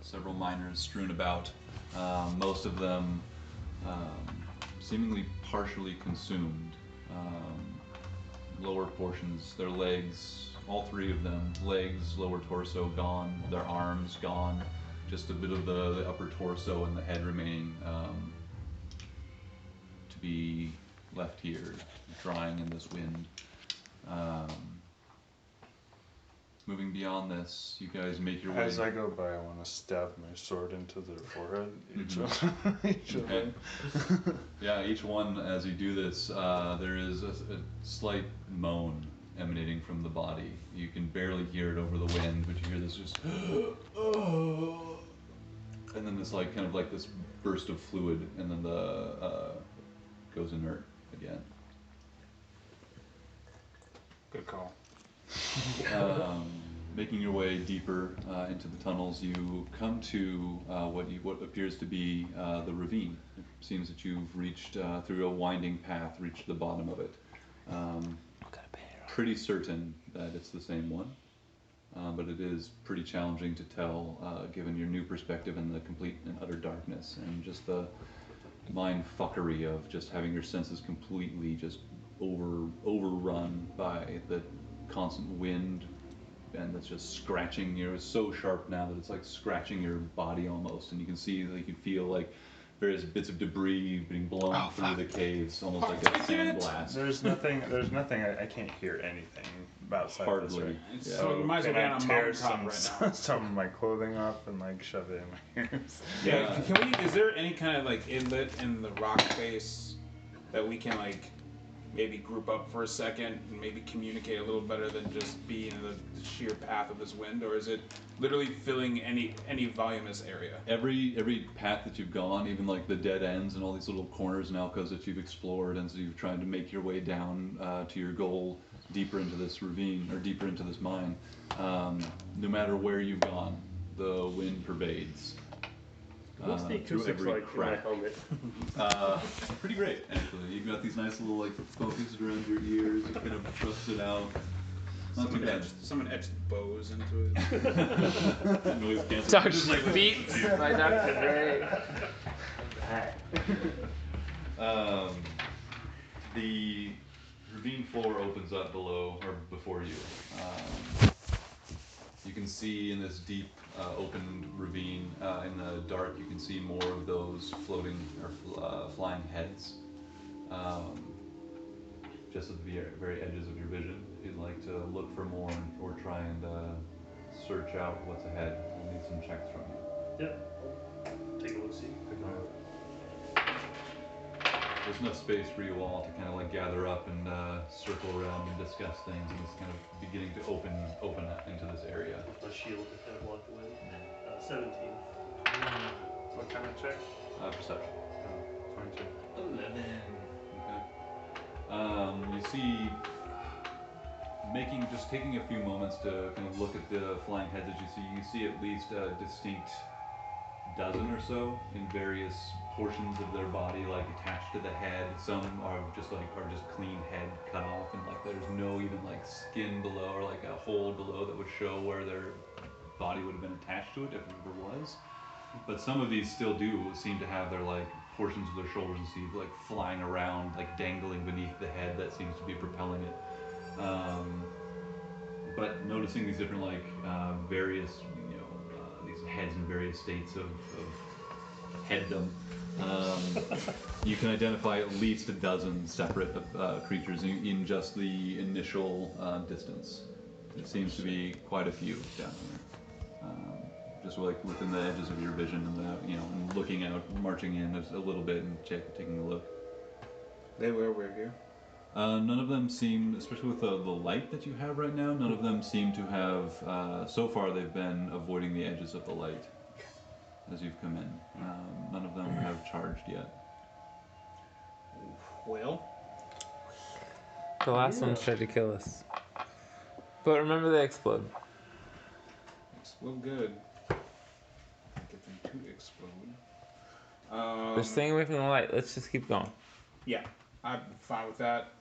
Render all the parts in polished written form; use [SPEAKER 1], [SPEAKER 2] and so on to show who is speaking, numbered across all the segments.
[SPEAKER 1] several miners strewn about, most of them seemingly partially consumed. Lower portions, their legs, all three of them, legs, lower torso gone, their arms gone, just a bit of the upper torso and the head remaining to be left here, drying in this wind. Moving beyond this, you guys make your way.
[SPEAKER 2] As I go by, I want to stab my sword into their forehead. Each of them.
[SPEAKER 1] Yeah, each one, as you do this, there is a slight moan emanating from the body. You can barely hear it over the wind, but you hear this just, and then this like kind of like this burst of fluid, and then the goes inert again.
[SPEAKER 2] Good call.
[SPEAKER 1] Making your way deeper into the tunnels, you come to what appears to be the ravine. It seems that you've reached through a winding path, reached the bottom of it. Pretty certain that it's the same one, but it is pretty challenging to tell given your new perspective and the complete and utter darkness and just the mind fuckery of just having your senses completely just overrun by the constant wind, and that's just scratching. You're so sharp now that it's like scratching your body almost, and you can see, like, you feel like various bits of debris being blown through the caves, almost like a sandblast.
[SPEAKER 2] There's nothing. I can't hear anything outside
[SPEAKER 1] Hardly.
[SPEAKER 2] this, right?
[SPEAKER 1] Yeah.
[SPEAKER 3] So you might as well
[SPEAKER 2] Can
[SPEAKER 3] get
[SPEAKER 2] I
[SPEAKER 3] on a
[SPEAKER 2] tear
[SPEAKER 3] mountaintop right now.
[SPEAKER 2] some of my clothing off and like shove it in my ears?
[SPEAKER 3] Yeah, can we? Is there any kind of like inlet in the rock face that we can like maybe group up for a second and maybe communicate a little better than just being in the sheer path of this wind, or is it literally filling any voluminous area?
[SPEAKER 1] Every path that you've gone, even like the dead ends and all these little corners and alcoves that you've explored, and so you've tried to make your way down to your goal, deeper into this ravine or deeper into this mine. No matter where you've gone, the wind pervades.
[SPEAKER 4] What's the acoustics like in my helmet?
[SPEAKER 1] Pretty great, actually. You've got these nice little like focused around your ears. You kind of thrust it out. Not too bad.
[SPEAKER 3] Someone etched bows into it.
[SPEAKER 1] Noise cancellation.
[SPEAKER 5] Dr. Beats by Dr. Dre.
[SPEAKER 1] The ravine floor opens up below or before you. You can see in this deep open ravine in the dark, you can see more of those floating or flying heads just at the very edges of your vision. If you'd like to look for more or try and search out what's ahead, we'll need some checks from you.
[SPEAKER 4] Yep. Take a look, see.
[SPEAKER 1] There's enough space for you all to kind of like gather up and circle around and discuss things, and it's kind of beginning to open up into this area.
[SPEAKER 4] With my shield to kind of block the wind. 17.
[SPEAKER 2] What kind of check?
[SPEAKER 1] Perception.
[SPEAKER 2] 22.
[SPEAKER 4] 11.
[SPEAKER 1] Okay. You see, taking a few moments to kind of look at the flying heads that you see at least a distinct dozen or so in various portions of their body, like attached to the head. Some are just clean head cut off, and like there's no even like skin below or like a hole below that would show where their body would have been attached to it if it ever was. But some of these still do seem to have their like portions of their shoulders and sleeves like flying around, like dangling beneath the head that seems to be propelling it. But noticing these different like various these heads in various states of headdom, you can identify at least a dozen separate creatures in just the initial distance. It seems to be quite a few down here. Just like within the edges of your vision, and and looking out, marching in a little bit and taking a look.
[SPEAKER 3] They were weird here.
[SPEAKER 1] None of them seem, especially with the light that you have right now, none of them seem to have, so far they've been avoiding the edges of the light as you've come in. None of them have charged yet.
[SPEAKER 3] Well,
[SPEAKER 5] The last ones tried to kill us. But remember, they explode.
[SPEAKER 3] explode good. Get them to explode.
[SPEAKER 5] They're staying away from the light. Let's just keep going.
[SPEAKER 3] Yeah, I'm fine with that.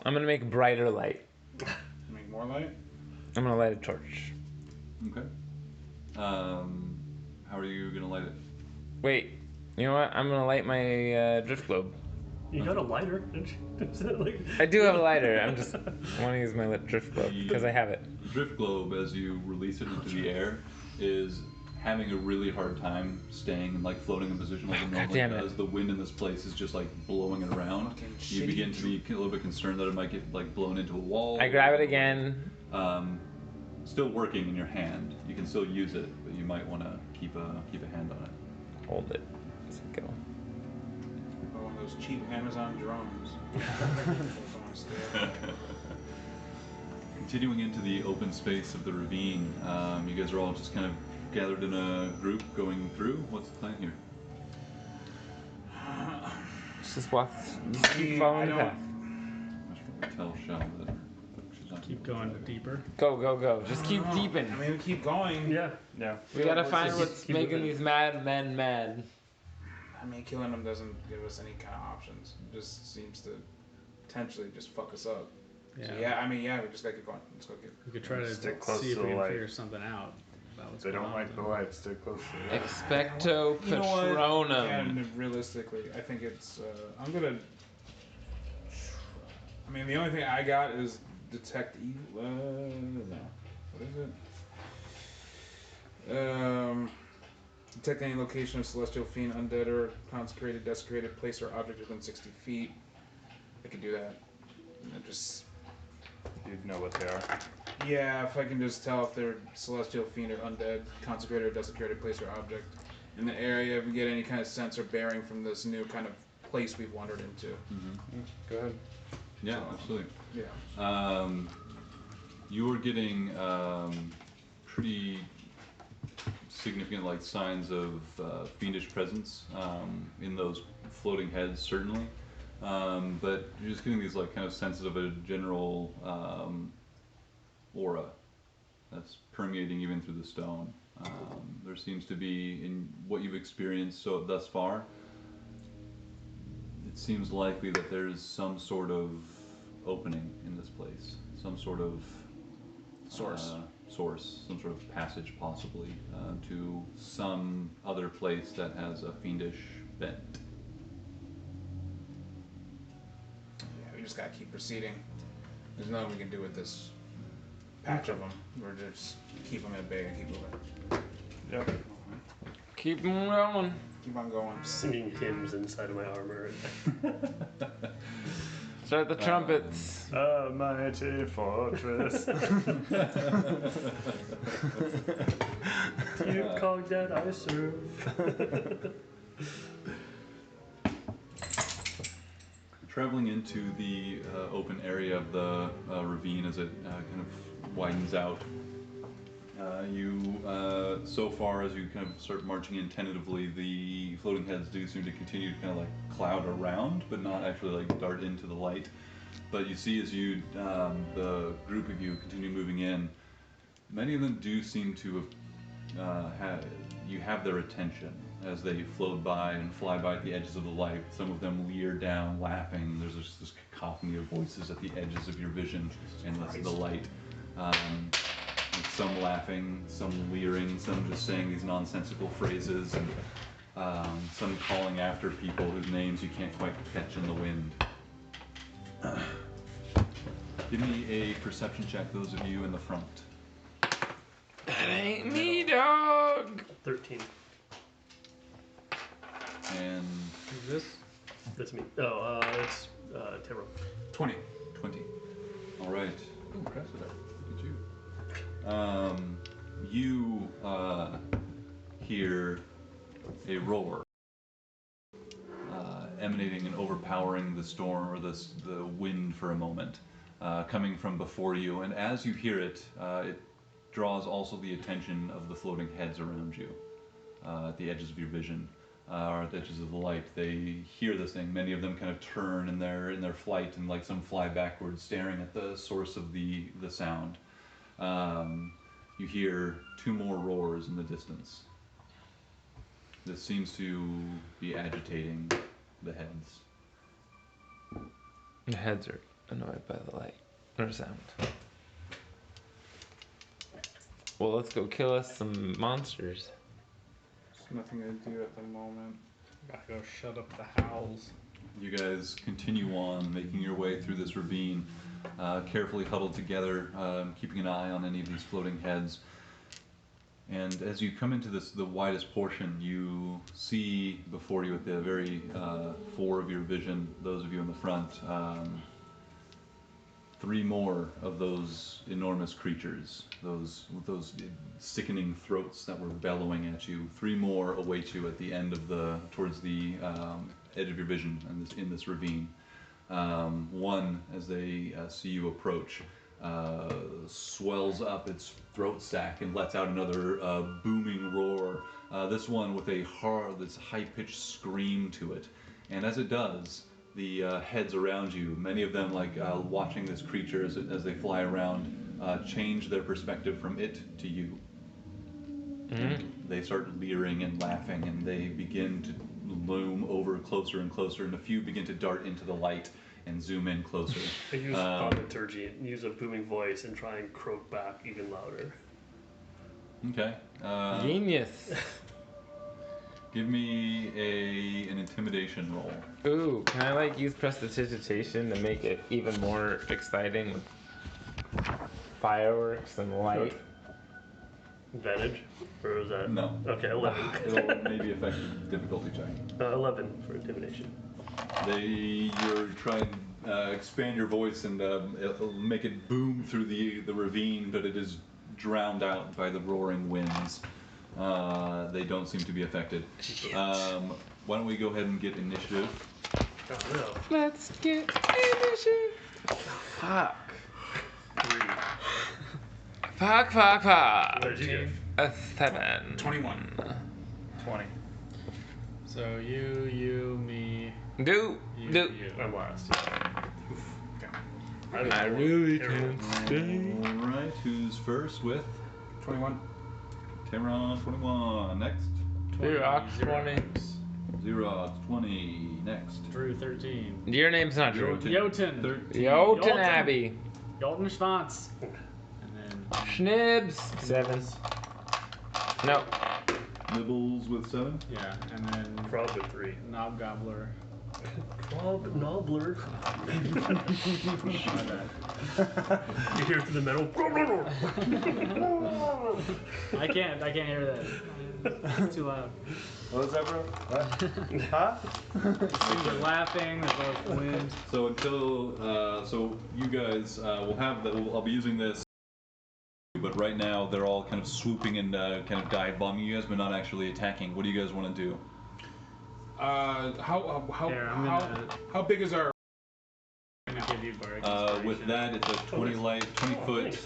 [SPEAKER 5] I'm gonna make brighter light.
[SPEAKER 3] Make more light.
[SPEAKER 5] I'm gonna light a torch.
[SPEAKER 1] Okay. How are you gonna light it?
[SPEAKER 5] Wait, you know what? I'm gonna light my drift globe.
[SPEAKER 4] You got a lighter, didn't you? Is it like...
[SPEAKER 5] I do have a lighter. I want to use my drift globe because I have it.
[SPEAKER 1] The drift globe, as you release it into the air, is having a really hard time staying and like floating in position like it normally does. The wind in this place is just like blowing it around. You begin to be a little bit concerned that it might get like blown into a wall.
[SPEAKER 5] I grab it again.
[SPEAKER 1] Still working in your hand. You can still use it, but you might want to keep a hand on it.
[SPEAKER 5] Hold it. Let's go.
[SPEAKER 3] Oh, one of those cheap Amazon drones.
[SPEAKER 1] Continuing into the open space of the ravine, you guys are all just kind of gathered in a group going through. What's the plan here?
[SPEAKER 5] Just walk. Just keep following the path.
[SPEAKER 1] I should probably tell Shell that she's not.
[SPEAKER 6] Keep going deeper.
[SPEAKER 5] Go. Just keep deeping.
[SPEAKER 3] I mean, we keep going.
[SPEAKER 4] Yeah.
[SPEAKER 2] Yeah.
[SPEAKER 5] We gotta find what's making these mad men mad.
[SPEAKER 3] I mean, killing them doesn't give us any kind of options. It just seems to potentially just fuck us up.
[SPEAKER 6] Yeah.
[SPEAKER 3] So yeah, I mean, yeah, we just gotta keep going. Let's go get.
[SPEAKER 6] We could try to
[SPEAKER 2] Stick close
[SPEAKER 6] see if
[SPEAKER 2] to
[SPEAKER 6] we
[SPEAKER 2] the
[SPEAKER 6] can
[SPEAKER 2] light.
[SPEAKER 6] figure something out about what's
[SPEAKER 2] They
[SPEAKER 6] going
[SPEAKER 2] don't
[SPEAKER 6] on.
[SPEAKER 2] like the light. Stay close to the light.
[SPEAKER 5] Expecto
[SPEAKER 3] You know what?
[SPEAKER 5] Patronum.
[SPEAKER 3] And realistically, I think it's. I'm gonna. I mean, the only thing I got is detect evil. No. What is it? Detect any location of celestial fiend, undead, or consecrated, desecrated place or object within 60 feet. I could do that. And just.
[SPEAKER 2] You'd know what they are.
[SPEAKER 3] Yeah, if I can just tell if they're celestial fiend or undead, consecrated or desecrated place or object in the area, if we get any kind of sense or bearing from this new kind of place we've wandered into.
[SPEAKER 1] Mm-hmm.
[SPEAKER 2] Go ahead.
[SPEAKER 1] Yeah, absolutely.
[SPEAKER 3] Yeah.
[SPEAKER 1] You are getting pretty significant like signs of fiendish presence in those floating heads, certainly. But you're just getting these like kind of senses of a general aura that's permeating even through the stone. There seems to be, in what you've experienced thus far, it seems likely that there's some sort of opening in this place, some sort of source, some sort of passage possibly to some other place that has a fiendish bent.
[SPEAKER 3] Yeah, we just gotta keep proceeding. There's nothing we can do with this patch of them. We're just keep them at bay and keep moving.
[SPEAKER 2] Yep.
[SPEAKER 5] Keep them rolling.
[SPEAKER 3] Keep on going.
[SPEAKER 4] Singing hymns inside of my armor.
[SPEAKER 5] Start the trumpets.
[SPEAKER 2] A mighty fortress.
[SPEAKER 4] You cog that I serve.
[SPEAKER 1] Traveling into the open area of the ravine as it kind of widens out, so far as you kind of start marching in tentatively, the floating heads do seem to continue to kind of like cloud around, but not actually like dart into the light. But you see as the group of you continue moving in, many of them do seem to have their attention as they float by and fly by at the edges of the light. Some of them leer down, laughing. There's just this cacophony of voices at the edges of your vision and the light. Some laughing, some leering, some just saying these nonsensical phrases, and some calling after people whose names you can't quite catch in the wind. Give me a perception check, those of you in the front.
[SPEAKER 5] That ain't me, dog.
[SPEAKER 4] 13.
[SPEAKER 1] And
[SPEAKER 6] Who's this?
[SPEAKER 4] That's me. Oh, it's Taro.
[SPEAKER 3] 20.
[SPEAKER 1] 20. All right. Ooh, impressive. Look at you. You hear a roar emanating and overpowering the storm or the wind for a moment, coming from before you. And as you hear it, it draws also the attention of the floating heads around you at the edges of your vision. Or at the edges of the light. They hear this thing. Many of them kind of turn in their flight, and like some fly backwards, staring at the source of the sound. You hear two more roars in the distance. This seems to be agitating the heads.
[SPEAKER 5] The heads are annoyed by the light or sound. Well, let's go kill us some monsters.
[SPEAKER 3] Nothing to do at the moment.
[SPEAKER 6] Gotta go shut up the howls.
[SPEAKER 1] You guys continue on, making your way through this ravine, carefully huddled together, keeping an eye on any of these floating heads. And as you come into the widest portion, you see before you at the very fore of your vision, those of you in the front, 3 more of those enormous creatures, those sickening throats that were bellowing at you. 3 more await you at the end of towards the edge of your vision in this ravine. One, as they see you approach, swells up its throat sac and lets out another booming roar. This one with this high-pitched scream to it, and as it does, the heads around you, many of them watching this creature as they fly around, change their perspective from it to you. And they start leering and laughing, and they begin to loom over closer and closer, and a few begin to dart into the light and zoom in closer.
[SPEAKER 4] I use thaumaturgy, use a booming voice, and try and croak back even louder.
[SPEAKER 1] Okay.
[SPEAKER 5] Genius.
[SPEAKER 1] Give me an intimidation roll.
[SPEAKER 5] Ooh, can I use prestidigitation to make it even more exciting with fireworks and light?
[SPEAKER 4] Advantage? Or is that?
[SPEAKER 1] No.
[SPEAKER 4] Okay, 11.
[SPEAKER 1] It'll maybe affect the difficulty check.
[SPEAKER 4] 11 for intimidation.
[SPEAKER 1] You're trying to expand your voice and it'll make it boom through the ravine, but it is drowned out by the roaring winds. They don't seem to be affected. Why don't we go ahead and get initiative?
[SPEAKER 4] Oh no.
[SPEAKER 5] Let's get initiative. Fuck.
[SPEAKER 4] 3.
[SPEAKER 5] Fuck.
[SPEAKER 4] What did you get?
[SPEAKER 5] A 7.
[SPEAKER 3] 21.
[SPEAKER 6] 20. So you, me,
[SPEAKER 5] Do.
[SPEAKER 6] you.
[SPEAKER 4] I'm last.
[SPEAKER 5] I really can't stay.
[SPEAKER 1] Alright, who's first with
[SPEAKER 3] 21.
[SPEAKER 1] Tamron 21. Next.
[SPEAKER 5] Xerox 20.
[SPEAKER 1] Xerox 20. Next.
[SPEAKER 6] Drew 13.
[SPEAKER 5] Your name's not Drew.
[SPEAKER 6] Jotun.
[SPEAKER 1] 13.
[SPEAKER 5] Jotun Abbey.
[SPEAKER 6] Jolton Schwanz. And then
[SPEAKER 5] Schnibs. 7. No.
[SPEAKER 1] Nibbles with 7.
[SPEAKER 6] yeah, and then
[SPEAKER 4] Frog with 3.
[SPEAKER 6] Knob Gobbler.
[SPEAKER 4] Knob Nobbler.
[SPEAKER 6] My bad.
[SPEAKER 4] You hear through the metal.
[SPEAKER 6] I can't hear that. It's too loud.
[SPEAKER 2] What was that, bro? What? Huh?
[SPEAKER 6] Things are laughing. There's always wind.
[SPEAKER 1] So so you guys will have I'll be using this, but right now they're all kind of swooping and kind of dive bombing you guys, but not actually attacking. What do you guys want to do?
[SPEAKER 3] How big is our?
[SPEAKER 6] I'm gonna give you bardic
[SPEAKER 1] With
[SPEAKER 6] inspiration.
[SPEAKER 1] that, it's a 20 foot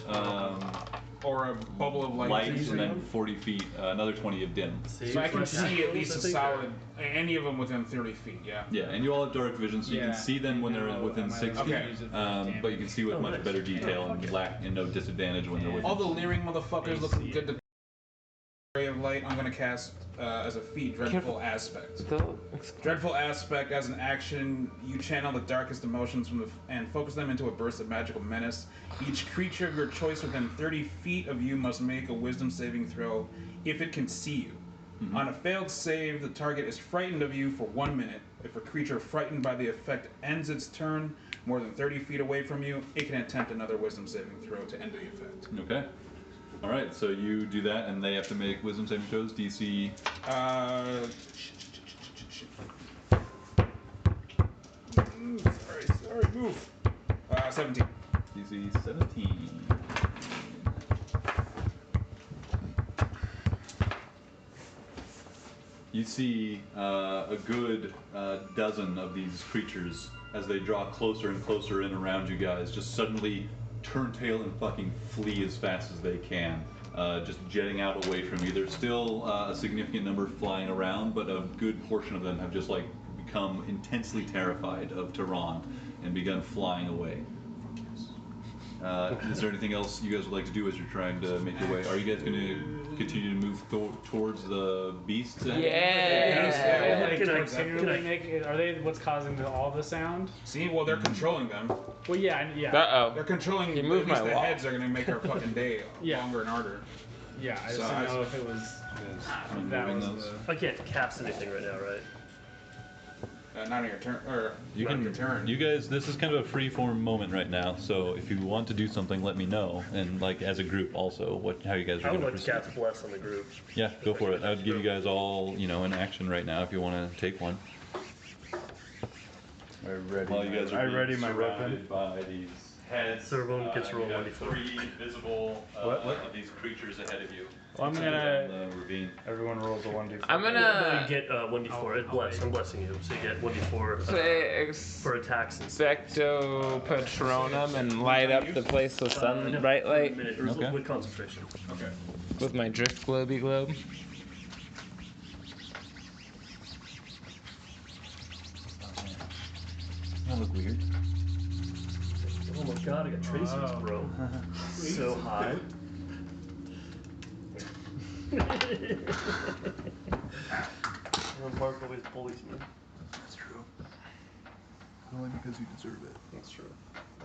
[SPEAKER 3] Or a bubble of light?
[SPEAKER 1] light, and then 40 feet, another 20 of dim.
[SPEAKER 3] So I can see at least a solid, any of them within 30 feet, yeah.
[SPEAKER 1] Yeah, and you all have dark vision, so you can
[SPEAKER 6] Yeah.
[SPEAKER 1] see them when they're
[SPEAKER 6] No,
[SPEAKER 1] within
[SPEAKER 6] am I
[SPEAKER 1] 60,
[SPEAKER 6] allowed to
[SPEAKER 3] Okay.
[SPEAKER 6] use it for
[SPEAKER 1] but you can see with much
[SPEAKER 4] nice.
[SPEAKER 1] better detail
[SPEAKER 4] Oh,
[SPEAKER 1] and
[SPEAKER 4] fuck
[SPEAKER 1] no disadvantage when they're within.
[SPEAKER 3] All the leering motherfuckers looking
[SPEAKER 6] AC.
[SPEAKER 3] good to ray of light. I'm gonna cast as a feat Dreadful Aspect. Dreadful Aspect, as an action, you channel the darkest emotions and focus them into a burst of magical menace. Each creature of your choice within 30 feet of you must make a wisdom saving throw if it can see you. On a failed save, the target is frightened of you for 1 minute. If a creature frightened by the effect ends its turn more than 30 feet away from you, it can attempt another wisdom saving throw to end the effect.
[SPEAKER 1] Okay. All right, so you do that, and they have to make wisdom saving throws. DC.
[SPEAKER 3] Sorry, move. 17.
[SPEAKER 1] DC 17. You see a good dozen of these creatures as they draw closer and closer in around you guys, just suddenly turn tail and fucking flee as fast as they can, just jetting out away from you. There's still a significant number flying around, but a good portion of them have just become intensely terrified of Tehran and begun flying away. Is there anything else you guys would like to do as you're trying to make your way? Are you guys going to continue to move towards the beasts?
[SPEAKER 5] Yeah.
[SPEAKER 6] Are they what's causing all the sound?
[SPEAKER 3] See, well, they're controlling them.
[SPEAKER 6] Well, yeah.
[SPEAKER 5] Uh
[SPEAKER 3] They're
[SPEAKER 5] oh.
[SPEAKER 3] controlling.
[SPEAKER 5] You moved
[SPEAKER 3] at least
[SPEAKER 5] my
[SPEAKER 3] the
[SPEAKER 5] wall.
[SPEAKER 3] heads are going to make our fucking day
[SPEAKER 6] Yeah.
[SPEAKER 3] longer and harder.
[SPEAKER 6] Yeah, I just
[SPEAKER 3] So
[SPEAKER 6] didn't know
[SPEAKER 3] I-
[SPEAKER 6] if it was.
[SPEAKER 1] I'm
[SPEAKER 6] That
[SPEAKER 1] moving
[SPEAKER 6] was
[SPEAKER 1] those.
[SPEAKER 6] the.
[SPEAKER 4] I can't cast anything right now, right?
[SPEAKER 3] Not on your turn, or
[SPEAKER 1] You
[SPEAKER 3] on
[SPEAKER 1] can.
[SPEAKER 3] your turn.
[SPEAKER 1] You guys, this is kind of a free-form moment right now. So if you want to do something, let me know. And like as a group, also, how you guys are
[SPEAKER 4] I would
[SPEAKER 1] going to
[SPEAKER 4] like to
[SPEAKER 1] proceed.
[SPEAKER 4] cast Bless on the group.
[SPEAKER 1] Yeah, go for it. I would give you guys all, an action right now if you want to take one.
[SPEAKER 2] I ready.
[SPEAKER 1] While you guys are
[SPEAKER 2] I
[SPEAKER 1] being
[SPEAKER 2] ready my
[SPEAKER 1] surrounded
[SPEAKER 2] weapon.
[SPEAKER 1] by these heads,
[SPEAKER 4] So everyone gets to roll
[SPEAKER 1] you have
[SPEAKER 4] 1d4.
[SPEAKER 1] 3 visible
[SPEAKER 4] What?
[SPEAKER 1] of these creatures ahead of you.
[SPEAKER 6] Well, I'm
[SPEAKER 1] Down
[SPEAKER 6] gonna.
[SPEAKER 1] the ravine.
[SPEAKER 2] Everyone rolls a 1d4.
[SPEAKER 5] I'm
[SPEAKER 4] No,
[SPEAKER 5] gonna
[SPEAKER 4] you get 1d4. It's blessed. I'm blessing you, so you get 1d4
[SPEAKER 5] say
[SPEAKER 4] for attacks and stuff.
[SPEAKER 5] Expecto Patronum and light up the place with sun
[SPEAKER 4] No,
[SPEAKER 5] bright
[SPEAKER 4] for a
[SPEAKER 5] light
[SPEAKER 4] minute, or
[SPEAKER 1] Okay.
[SPEAKER 4] with concentration.
[SPEAKER 3] Okay.
[SPEAKER 5] with my drift globy globe.
[SPEAKER 1] That look weird.
[SPEAKER 4] Oh my god, I got tracers,
[SPEAKER 6] Wow.
[SPEAKER 4] bro. So high. Mark always bullies me.
[SPEAKER 1] That's true. Only because you deserve it.
[SPEAKER 4] That's true.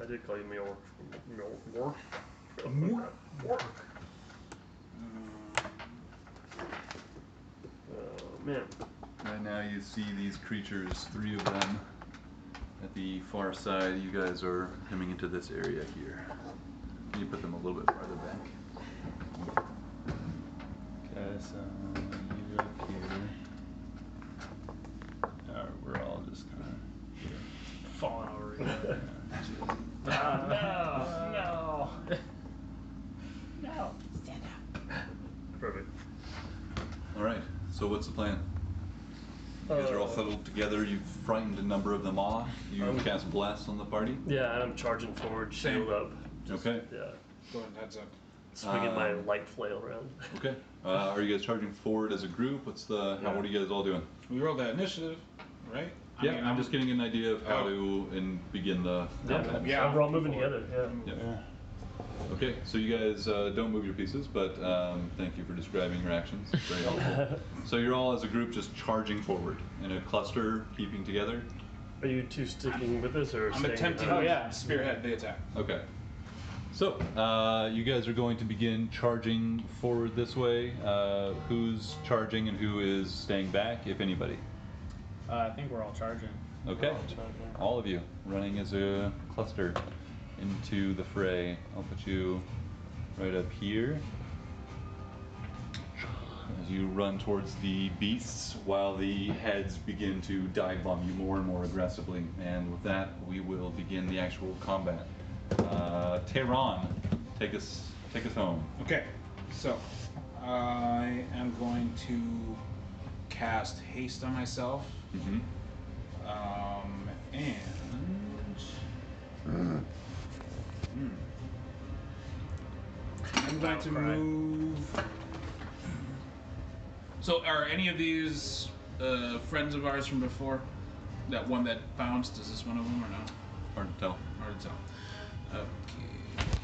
[SPEAKER 4] I did call you Mjork. Mjork? Oh man.
[SPEAKER 1] Right now you see these creatures, 3 of them. At the far side, you guys are coming into this area here. You put them a little bit farther back.
[SPEAKER 2] Okay, so you up here. Alright, we're all just kind of
[SPEAKER 6] Falling over here.
[SPEAKER 4] No.
[SPEAKER 6] No.
[SPEAKER 4] Perfect.
[SPEAKER 1] Alright, so what's the plan? You guys are all huddled together, you've frightened a number of them off. You cast Bless on the party.
[SPEAKER 4] Yeah, and I'm charging forward, shield up. Just,
[SPEAKER 1] Okay.
[SPEAKER 4] Yeah.
[SPEAKER 3] Go ahead, heads up.
[SPEAKER 4] Swinging my light flail around.
[SPEAKER 1] Okay. Are you guys charging forward as a group? What are you guys all doing?
[SPEAKER 3] We rolled that initiative, right? I
[SPEAKER 1] Yeah,
[SPEAKER 3] mean,
[SPEAKER 1] I'm just getting an idea of how
[SPEAKER 3] Oh.
[SPEAKER 1] to begin the combat.
[SPEAKER 3] Yeah.
[SPEAKER 4] We're all moving together. Yeah.
[SPEAKER 1] Yeah. Okay, so you guys don't move your pieces, but thank you for describing your actions. It's very helpful. So you're all as a group just charging forward in a cluster, keeping together.
[SPEAKER 4] Are you two sticking with us or
[SPEAKER 3] I'm
[SPEAKER 4] staying
[SPEAKER 3] attempting
[SPEAKER 4] behind?
[SPEAKER 6] Oh, yeah.
[SPEAKER 3] to spearhead the attack.
[SPEAKER 1] Okay. So you guys are going to begin charging forward this way. Who's charging and who is staying back, if anybody?
[SPEAKER 6] I think we're all charging.
[SPEAKER 1] Okay. All of you running as a cluster into the fray. I'll put you right up here as you run towards the beasts while the heads begin to dive bomb you more and more aggressively. And with that, we will begin the actual combat. Tehran, take us home.
[SPEAKER 3] Okay, so I am going to cast haste on myself,
[SPEAKER 1] Mm-hmm.
[SPEAKER 3] and I'm going to move. So, are any of these friends of ours from before? That one that bounced, is this one of them or no?
[SPEAKER 1] Hard to tell.
[SPEAKER 3] Hard to tell. Okay.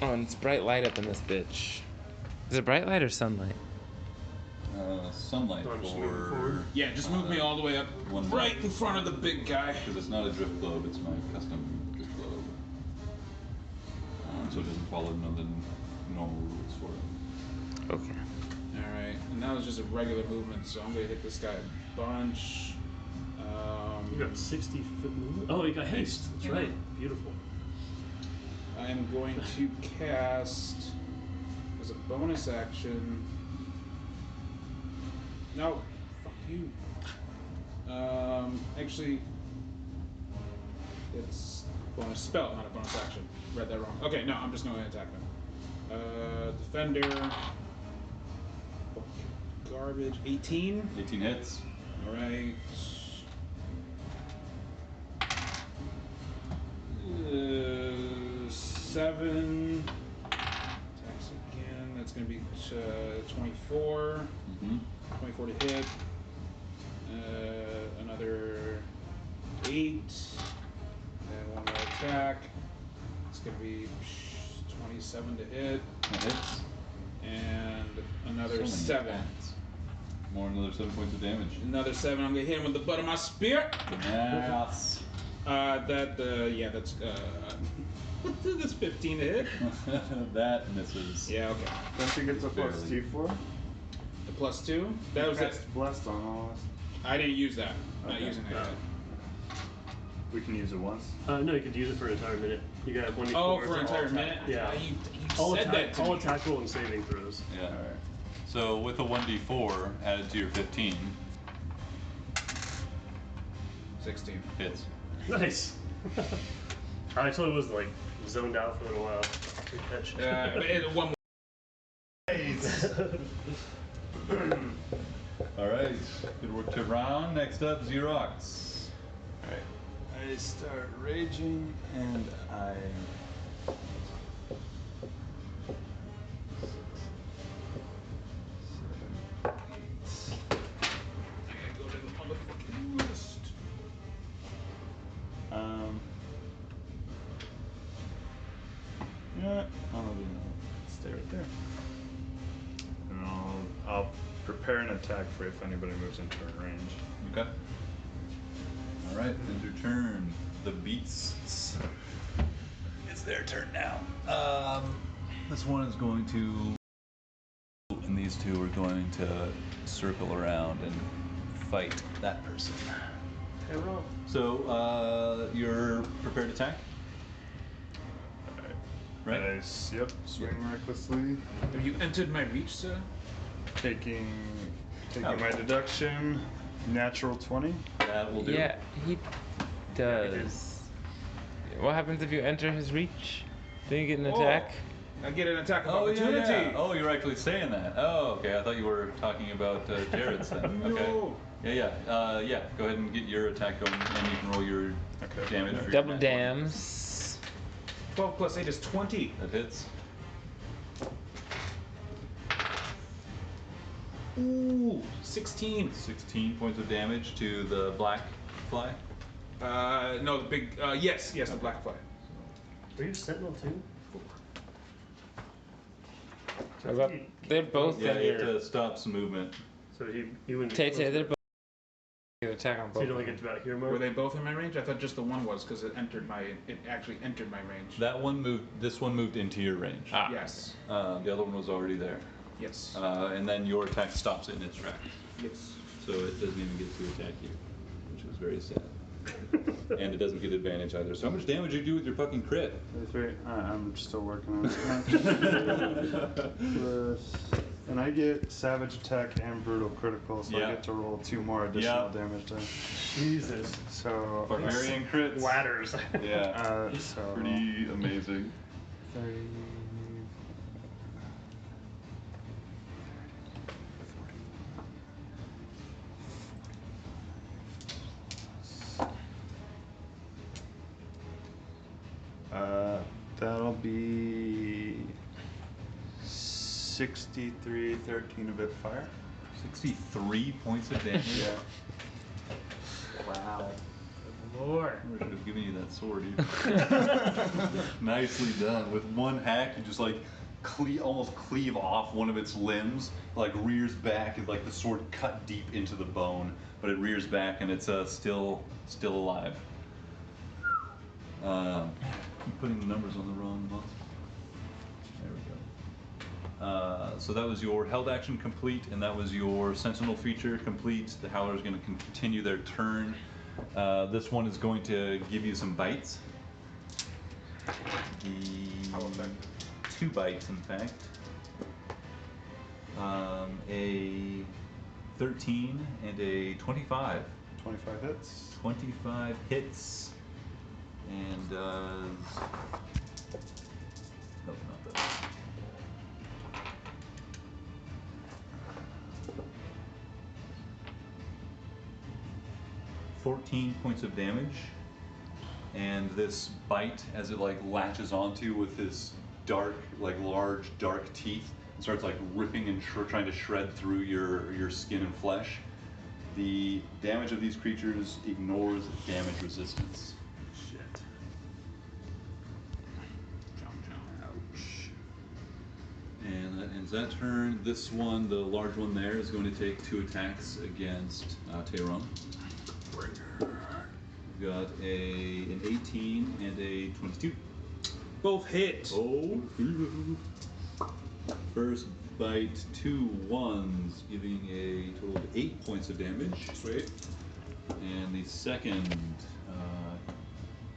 [SPEAKER 5] Oh, and it's bright light up in this bitch. Is it bright light or sunlight?
[SPEAKER 1] Sunlight
[SPEAKER 4] I'm just moving
[SPEAKER 1] for
[SPEAKER 4] forward.
[SPEAKER 3] Yeah, just move me all the way up,
[SPEAKER 1] one
[SPEAKER 3] right in front of the big guy.
[SPEAKER 1] because it's not a drift globe, it's my custom drift globe. So it doesn't follow none of the normal rules for it.
[SPEAKER 5] Okay.
[SPEAKER 3] Alright, and that was just a regular movement, so I'm gonna hit this guy a bunch.
[SPEAKER 4] You got 60-foot movement? Oh, you got haste. That's right. Beautiful.
[SPEAKER 3] I'm going to cast as a bonus action. No, fuck you. Actually, it's bonus spell, not a bonus action. Read that wrong. Okay, no, I'm just going to attack them. Defender. Garbage. 18.
[SPEAKER 1] 18 hits.
[SPEAKER 3] All right. 7. Attacks again. That's going to be 24.
[SPEAKER 1] Mm-hmm.
[SPEAKER 3] 24 to hit. Another 8. And one more attack. It's going to be 27 to hit.
[SPEAKER 1] That hits.
[SPEAKER 3] And another
[SPEAKER 1] So many
[SPEAKER 3] 7.
[SPEAKER 1] attacks. More than another 7 points of damage.
[SPEAKER 3] Another 7. I'm going to hit him with the butt of my spear.
[SPEAKER 1] Yes.
[SPEAKER 3] That's that's 15 to hit.
[SPEAKER 1] That misses.
[SPEAKER 3] Yeah, okay.
[SPEAKER 2] Don't you get the plus
[SPEAKER 1] Barely.
[SPEAKER 2] D4?
[SPEAKER 3] The +2. That was it.
[SPEAKER 2] Cast blessed on all us.
[SPEAKER 3] I didn't use that. Not
[SPEAKER 2] Okay.
[SPEAKER 3] using that yet.
[SPEAKER 2] We can use it once.
[SPEAKER 4] No, you could use it for an entire minute. You got 1d4.
[SPEAKER 3] Oh, for
[SPEAKER 4] to
[SPEAKER 3] an entire
[SPEAKER 4] all
[SPEAKER 3] minute?
[SPEAKER 4] attack. Yeah.
[SPEAKER 3] You
[SPEAKER 4] All
[SPEAKER 3] said that to
[SPEAKER 4] all
[SPEAKER 3] me.
[SPEAKER 4] attack roll and saving throws.
[SPEAKER 1] Yeah.
[SPEAKER 2] Alright.
[SPEAKER 1] So with a 1d4 added to your 15,
[SPEAKER 3] 16.
[SPEAKER 1] hits.
[SPEAKER 4] Nice. I actually was like zoned out for a little while. Good catch.
[SPEAKER 3] One more.
[SPEAKER 1] Alright, good work to Ron. Next up, Xerox.
[SPEAKER 2] Alright. I start raging and I. You know what? I'll do that. Stay right there. And I'll prepare an attack for if anybody moves into her range.
[SPEAKER 1] Okay. Alright, end your turn. The beasts. It's their turn now. This one is going to. And these two are going to circle around and fight that person.
[SPEAKER 4] Hey, roll.
[SPEAKER 1] So, you're prepared to attack? Right?
[SPEAKER 2] Nice. Yep. Swing recklessly.
[SPEAKER 3] Have you entered my reach, sir?
[SPEAKER 2] Taking
[SPEAKER 1] Oh.
[SPEAKER 2] my deduction. Natural 20.
[SPEAKER 1] That will do.
[SPEAKER 5] Yeah, he does. What happens if you enter his reach? Then you get an attack.
[SPEAKER 3] I get an attack of
[SPEAKER 1] Oh,
[SPEAKER 3] opportunity.
[SPEAKER 1] yeah. Oh, you're actually saying that. Oh, okay. I thought you were talking about Jared's then. Okay.
[SPEAKER 3] No.
[SPEAKER 1] Yeah. Go ahead and get your attack going, and you can roll your damage. For your
[SPEAKER 5] Double
[SPEAKER 1] nat
[SPEAKER 5] dams.
[SPEAKER 3] 12 plus 8 is 20.
[SPEAKER 1] 20. That hits.
[SPEAKER 3] Ooh, 16.
[SPEAKER 1] 16 points of damage to the black fly.
[SPEAKER 3] No, the big. Yes, the black fly.
[SPEAKER 4] Are you Sentinel too?
[SPEAKER 5] How about- They're both
[SPEAKER 1] Yeah,
[SPEAKER 5] in
[SPEAKER 1] it
[SPEAKER 5] your.
[SPEAKER 1] stops movement.
[SPEAKER 4] So he wouldn't.
[SPEAKER 5] Tay, they're both. You attack on
[SPEAKER 4] So
[SPEAKER 5] both.
[SPEAKER 4] you don't get to about here, Mark?
[SPEAKER 3] Were they both in my range? I thought just the one was because it actually entered my range.
[SPEAKER 1] That one moved. This one moved into your range.
[SPEAKER 5] Ah.
[SPEAKER 3] Yes.
[SPEAKER 1] The other one was already there.
[SPEAKER 3] Yes.
[SPEAKER 1] And then your attack stops it in its tracks.
[SPEAKER 3] Yes.
[SPEAKER 1] So it doesn't even get to attack you, which was very sad. And it doesn't get advantage either. So how much damage did you do with your fucking crit?
[SPEAKER 2] I'm still working on it. And I get savage attack and brutal critical, so
[SPEAKER 1] Yeah.
[SPEAKER 2] I get to roll 2 more additional
[SPEAKER 1] Yeah.
[SPEAKER 2] damage dice.
[SPEAKER 4] Jesus.
[SPEAKER 2] So
[SPEAKER 1] Barbarian crits.
[SPEAKER 4] Ladders.
[SPEAKER 1] Yeah.
[SPEAKER 2] so
[SPEAKER 1] Pretty amazing.
[SPEAKER 2] 30. That'll be 63, 13 of it fire.
[SPEAKER 1] 63 points of damage.
[SPEAKER 2] Yeah.
[SPEAKER 6] Wow. Lord.
[SPEAKER 1] I should have given you that sword, dude. Nicely done. With one hack, you just like almost cleave off one of its limbs, like rears back, and like the sword cut deep into the bone, but it rears back and it's still alive. I'm putting the numbers on the wrong month. There we go. So that was your held action complete, and that was your sentinel feature complete. The howler is going to continue their turn. This one is going to give you some bites.
[SPEAKER 3] How effective?
[SPEAKER 1] 2 bites, in fact. A 13 and a 25.
[SPEAKER 2] 25 hits.
[SPEAKER 1] 25 hits. And does. Nope, not that. 14 points of damage. And this bite, as it like latches onto with this dark, like large, dark teeth, and starts like ripping and trying to shred through your skin and flesh. The damage of these creatures ignores damage resistance.
[SPEAKER 2] Shit.
[SPEAKER 1] Ouch. And that ends that turn. This one, the large one there, is going to take 2 attacks against Tyrone. You've got an 18 and a 22.
[SPEAKER 3] Both hit.
[SPEAKER 1] Oh, first bite, 2 ones, giving a total of 8 points of damage.
[SPEAKER 3] Sweet.
[SPEAKER 1] And the second,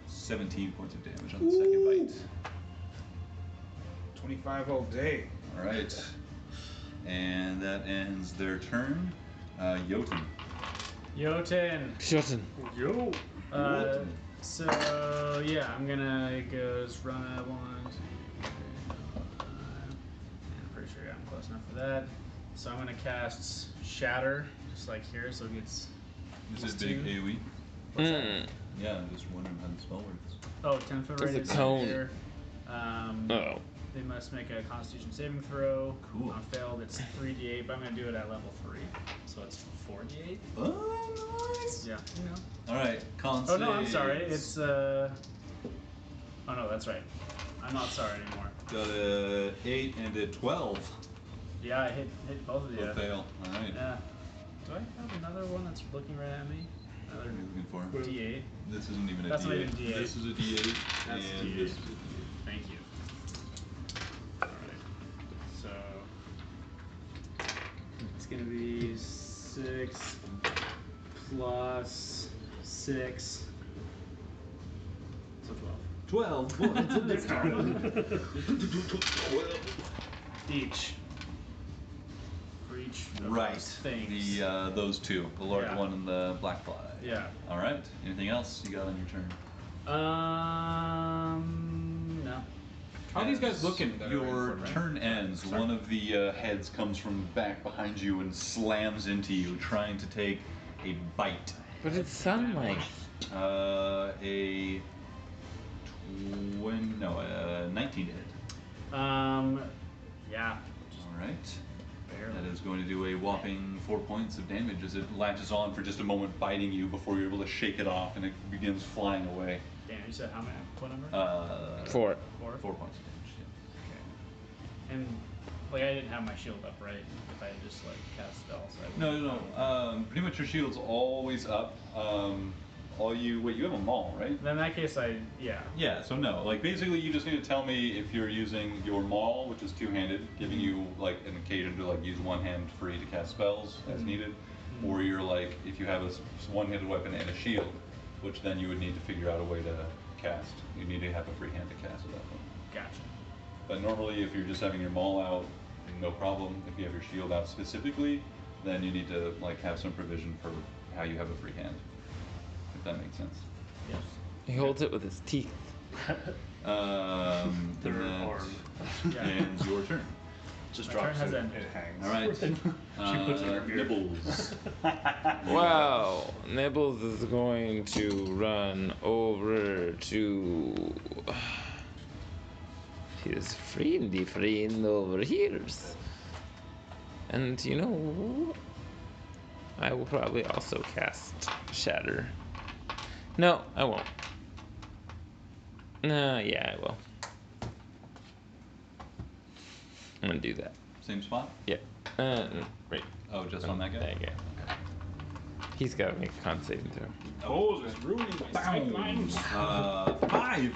[SPEAKER 1] 17 points of damage on the second bite.
[SPEAKER 3] 25 all day.
[SPEAKER 1] All right. And that ends their turn. Jotun.
[SPEAKER 6] Jotun.
[SPEAKER 5] Shorten.
[SPEAKER 4] Yo.
[SPEAKER 6] So yeah, I'm gonna go just run at 1, 2, 3, 4, 5. I'm pretty sure I'm close enough for that. So I'm gonna cast Shatter, just like here, so it gets.
[SPEAKER 1] This is
[SPEAKER 6] these
[SPEAKER 1] big
[SPEAKER 6] two.
[SPEAKER 1] AoE. Yeah, I'm just wondering how the spell works.
[SPEAKER 6] Oh, 10-foot
[SPEAKER 5] It's a
[SPEAKER 6] radius
[SPEAKER 5] cone.
[SPEAKER 6] here.
[SPEAKER 5] Oh.
[SPEAKER 6] They must make a Constitution saving throw.
[SPEAKER 1] Cool.
[SPEAKER 6] On failed, it's 3d8, but I'm gonna do it at level 3, so it's 4d8.
[SPEAKER 1] Oh, nice.
[SPEAKER 6] Yeah, you know.
[SPEAKER 1] All right, con
[SPEAKER 6] Oh no, I'm
[SPEAKER 1] saves.
[SPEAKER 6] sorry. It's Oh no, that's right. I'm not sorry anymore.
[SPEAKER 1] Got a 8 and a 12.
[SPEAKER 6] Yeah, I hit both of you.
[SPEAKER 1] Both fail. All right.
[SPEAKER 6] Yeah. Do I have another one that's looking right at me?
[SPEAKER 1] What are
[SPEAKER 6] Another
[SPEAKER 1] you looking for?
[SPEAKER 6] D8.
[SPEAKER 1] This isn't even a
[SPEAKER 6] That's
[SPEAKER 1] D8.
[SPEAKER 6] not even D8.
[SPEAKER 1] This is a D8.
[SPEAKER 6] That's
[SPEAKER 1] and
[SPEAKER 6] D8.
[SPEAKER 1] this is a D8.
[SPEAKER 6] Thank you. Alright. So it's gonna be 6 plus 6. So 12.
[SPEAKER 1] 12 points of damage. 12.
[SPEAKER 6] Each. For each of
[SPEAKER 1] Right.
[SPEAKER 6] those things.
[SPEAKER 1] The those two, the large
[SPEAKER 6] Yeah.
[SPEAKER 1] one and the black fly.
[SPEAKER 6] Yeah.
[SPEAKER 1] All right. Anything else you got on your turn?
[SPEAKER 6] No.
[SPEAKER 3] How are these guys looking? That are in
[SPEAKER 1] Your
[SPEAKER 3] front, right?
[SPEAKER 1] turn ends.
[SPEAKER 3] Sorry.
[SPEAKER 1] One of the heads comes from back behind you and slams into you, trying to take a bite.
[SPEAKER 5] But it's sunlight.
[SPEAKER 1] A 19 to hit.
[SPEAKER 6] Yeah.
[SPEAKER 1] All right.
[SPEAKER 6] Barely.
[SPEAKER 1] That is going to do a whopping 4 points of damage as it latches on for just a moment, biting you before you're able to shake it off, and it begins flying away.
[SPEAKER 6] Damn, you said how many? What number?
[SPEAKER 5] 4.
[SPEAKER 6] 4?
[SPEAKER 1] 4 points of damage. Yeah.
[SPEAKER 6] Okay. And like I didn't have my shield up, right? If I had just like cast spells, I would.
[SPEAKER 1] No. Pretty much your shield's always up. You have a maul, right?
[SPEAKER 6] Then in that case, yeah.
[SPEAKER 1] Yeah, so no. Like, basically, you just need to tell me if you're using your maul, which is two-handed, giving you, like, an occasion to, like, use one hand free to cast spells as needed, or you're, like, if you have a one-handed weapon and a shield, which then you would need to figure out a way to cast. You need to have a free hand to cast at that point.
[SPEAKER 6] Gotcha.
[SPEAKER 1] But normally, if you're just having your maul out, no problem. If you have your shield out specifically, then you need to, like, have some provision for how you have a free hand. If that makes sense.
[SPEAKER 6] Yes.
[SPEAKER 5] He holds it with his teeth.
[SPEAKER 4] They're
[SPEAKER 1] And that
[SPEAKER 4] armed.
[SPEAKER 6] Yeah.
[SPEAKER 1] ends your turn.
[SPEAKER 2] Just
[SPEAKER 6] My
[SPEAKER 2] drops
[SPEAKER 6] turn has
[SPEAKER 2] it.
[SPEAKER 6] ended.
[SPEAKER 2] It hangs.
[SPEAKER 1] All right.
[SPEAKER 4] She puts it in her beard.
[SPEAKER 1] Nibbles.
[SPEAKER 5] Wow. Nibbles is going to run over to his friend over here. And you know, I will probably also cast Shatter. No, I won't. Yeah, I will. I'm gonna do that.
[SPEAKER 1] Same spot?
[SPEAKER 5] Yeah. Right.
[SPEAKER 1] Oh, just on that guy?
[SPEAKER 5] There you go. He's gotta make a con saving throw.
[SPEAKER 3] Oh, it's ruining my sight lines.
[SPEAKER 1] 5.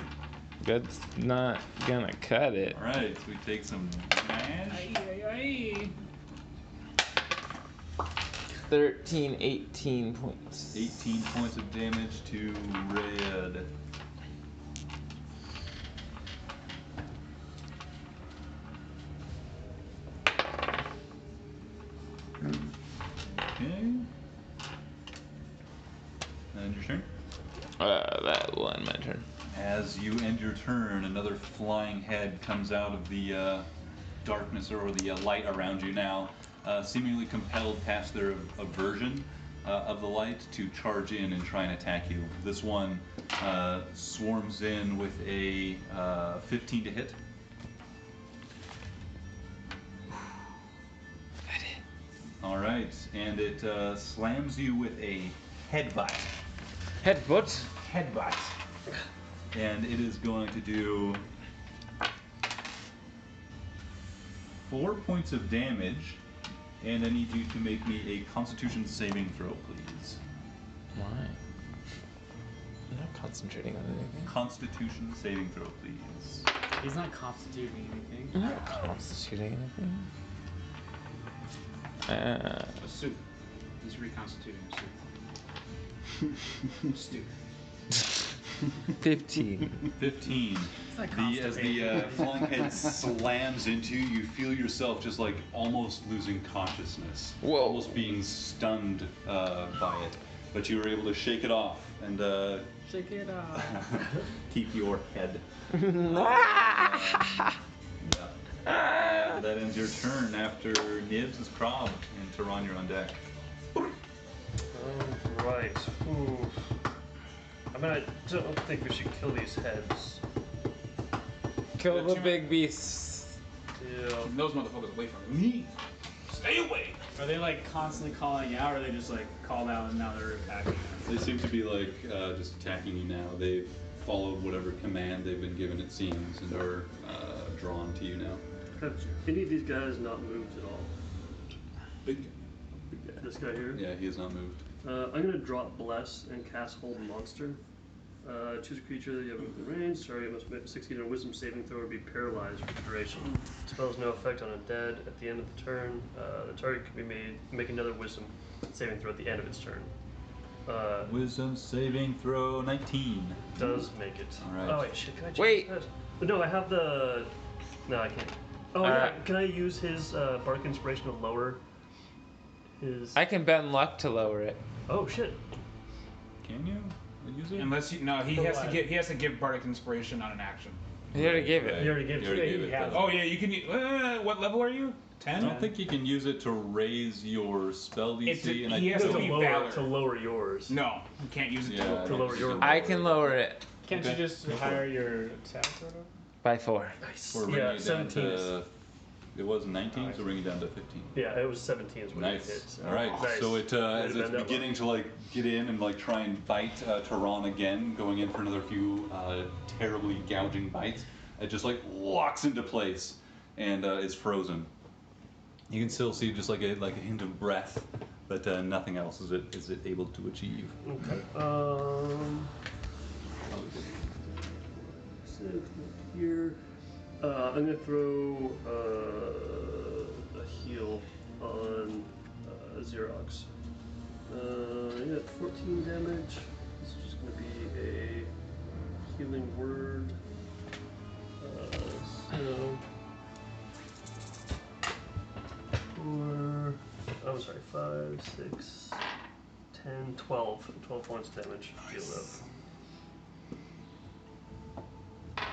[SPEAKER 5] That's not gonna cut it.
[SPEAKER 1] All right, so we take some damage.
[SPEAKER 6] Aye.
[SPEAKER 5] 13, 18 points.
[SPEAKER 1] 18 points of damage to Red. Okay. And your turn.
[SPEAKER 5] That will end my turn.
[SPEAKER 1] As you end your turn, another flying head comes out of the darkness or the light around you now, seemingly compelled past their aversion of the light to charge in and try and attack you. This one swarms in with a 15 to hit. All right, and it slams you with a headbutt.
[SPEAKER 5] Headbutt.
[SPEAKER 1] Headbutt. And it is going to do 4 points of damage, and I need you to make me a Constitution saving throw, please.
[SPEAKER 5] Why? I'm not concentrating on anything.
[SPEAKER 1] Constitution saving throw, please.
[SPEAKER 6] He's not constituting anything.
[SPEAKER 5] I'm not constituting anything.
[SPEAKER 3] A suit. He's reconstituting a suit. Stupid.
[SPEAKER 5] 15.
[SPEAKER 1] 15.
[SPEAKER 6] not
[SPEAKER 1] As the flying head slams into you, you feel yourself just like almost losing consciousness.
[SPEAKER 5] Whoa.
[SPEAKER 1] Almost being stunned by it. But you were able to shake it off and
[SPEAKER 6] Shake it off.
[SPEAKER 1] keep your head. That ends your turn. After Nibs is Krob, and Tehran, you're on deck.
[SPEAKER 4] Alright. I mean, I don't think we should kill these heads.
[SPEAKER 5] Kill the big beasts.
[SPEAKER 4] Yeah.
[SPEAKER 3] Keep those motherfuckers away from me. Stay away.
[SPEAKER 6] Are they like constantly calling out, or are they just like called out and now they're attacking?
[SPEAKER 1] They seem to be like just attacking you now. They've followed whatever command they've been given, it seems, and are drawn to you now.
[SPEAKER 4] Have any of these guys not moved at all?
[SPEAKER 1] Big guy.
[SPEAKER 4] This guy here?
[SPEAKER 1] Yeah, he has not moved.
[SPEAKER 4] I'm gonna drop Bless and cast Hold Monster. Choose a creature that you have within range. Target must make a 16 or Wisdom saving throw or be paralyzed for the duration. Spell has no effect on a dead. At the end of the turn, the target can be make another Wisdom saving throw at the end of its turn.
[SPEAKER 1] Wisdom saving throw 19.
[SPEAKER 4] Does make it.
[SPEAKER 1] Alright.
[SPEAKER 4] Oh wait, shit! Can I change
[SPEAKER 5] Wait.
[SPEAKER 4] that? No, I have the. No, I can't. Oh yeah, can I use his Bardic Inspiration to lower his?
[SPEAKER 5] I can bend luck to lower it.
[SPEAKER 4] Oh shit!
[SPEAKER 1] Can you use it?
[SPEAKER 3] Unless he has to give Bardic Inspiration on an action.
[SPEAKER 5] He already gave
[SPEAKER 1] Right.
[SPEAKER 5] it.
[SPEAKER 4] You already gave
[SPEAKER 1] You already
[SPEAKER 4] it.
[SPEAKER 1] gave it,
[SPEAKER 6] has
[SPEAKER 1] but-
[SPEAKER 3] Oh yeah, you can. What level are you?
[SPEAKER 1] I
[SPEAKER 3] 10.
[SPEAKER 1] don't think you can use it to raise your spell DC,
[SPEAKER 3] It's-
[SPEAKER 1] and
[SPEAKER 3] he has
[SPEAKER 4] No,
[SPEAKER 3] to
[SPEAKER 4] to
[SPEAKER 3] be
[SPEAKER 4] lower
[SPEAKER 3] Valor.
[SPEAKER 4] yours.
[SPEAKER 3] No, you can't use it.
[SPEAKER 1] Yeah,
[SPEAKER 4] to lower your-
[SPEAKER 5] I can lower it
[SPEAKER 6] Can't
[SPEAKER 1] Okay.
[SPEAKER 6] you just hire your attack or whatever?
[SPEAKER 5] by 4.
[SPEAKER 4] Nice.
[SPEAKER 1] Or bring
[SPEAKER 4] Yeah,
[SPEAKER 1] it down
[SPEAKER 4] 17 is.
[SPEAKER 1] to. It was 19, so bring it down to 15.
[SPEAKER 4] Yeah, it was 17 is what it
[SPEAKER 1] Nice.
[SPEAKER 4] hit. So.
[SPEAKER 1] All right.
[SPEAKER 4] Nice.
[SPEAKER 1] So it as
[SPEAKER 4] Way
[SPEAKER 1] it's
[SPEAKER 4] to bend that
[SPEAKER 1] beginning to like get in and like try and bite Tehran again, going in for another few terribly gouging bites, it just like locks into place and is frozen. You can still see just like a hint of breath, but nothing else is it able to achieve.
[SPEAKER 4] Okay. So here, I'm gonna throw a heal on Xerox. Yeah, 14 damage. This is just gonna be a healing word. So. I'm sorry, 5, 6, 10, 12. 12 points of damage. Healed up.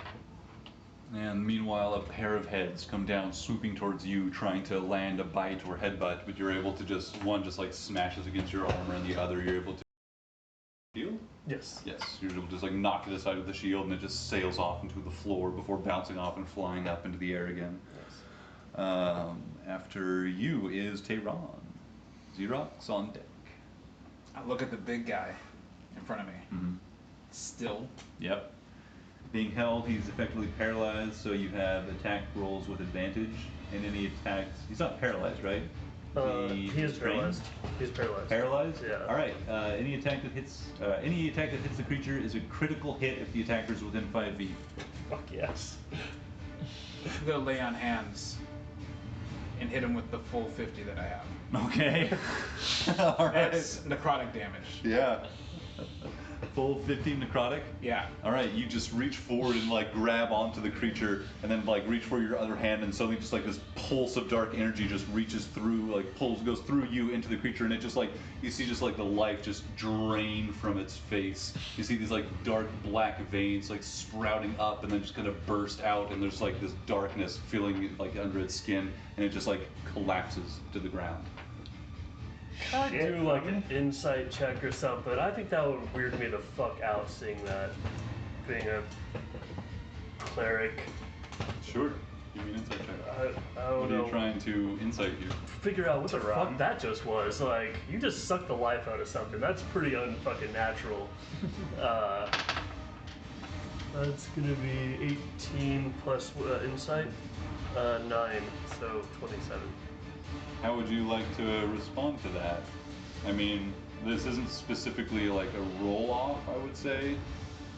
[SPEAKER 1] And meanwhile, a pair of heads come down, swooping towards you, trying to land a bite or headbutt, but you're able to one just like smashes against your armor, and the other you're able to heal?
[SPEAKER 4] Yes.
[SPEAKER 1] Yes, you're able to just like knock it aside with the shield, and it just sails off into the floor before bouncing off and flying up into the air again. After you is Tehran. Xerox on deck.
[SPEAKER 3] I look at the big guy in front of me.
[SPEAKER 1] Mm-hmm.
[SPEAKER 3] Still.
[SPEAKER 1] Yep. Being held, he's effectively paralyzed, so you have attack rolls with advantage, and any attacks. He's not paralyzed, right?
[SPEAKER 4] He is paralyzed. He's paralyzed.
[SPEAKER 1] Paralyzed?
[SPEAKER 4] Yeah.
[SPEAKER 1] All right. Any attack that hits the creature is a critical hit if the attacker is within 5 feet.
[SPEAKER 4] Fuck yes.
[SPEAKER 3] I'm gonna lay on hands and hit him with the full 50 that I have.
[SPEAKER 1] Okay. All right.
[SPEAKER 3] That's necrotic damage.
[SPEAKER 1] Yeah. Full 15 necrotic.
[SPEAKER 3] Yeah.
[SPEAKER 1] All right, you just reach forward and like grab onto the creature, and then like reach for your other hand, and suddenly just like this pulse of dark energy just reaches through, like goes through you into the creature, and it just like you see just like the life just drain from its face. You see these like dark black veins like sprouting up, and then just kind of burst out, and there's like this darkness filling like under its skin, and it just like collapses to the ground.
[SPEAKER 4] I'd do like an insight check or something. I think that would weird me the fuck out seeing that. Being a cleric.
[SPEAKER 1] Sure. Give me an insight check.
[SPEAKER 4] I don't
[SPEAKER 1] What
[SPEAKER 4] know.
[SPEAKER 1] are you trying to insight you?
[SPEAKER 4] Figure out what the
[SPEAKER 6] run.
[SPEAKER 4] fuck that just was. Like, you just sucked the life out of something. That's pretty unfucking natural. That's gonna be 18 plus insight. 9, so 27.
[SPEAKER 1] How would you like to respond to that? I mean, this isn't specifically like a roll off, I would say,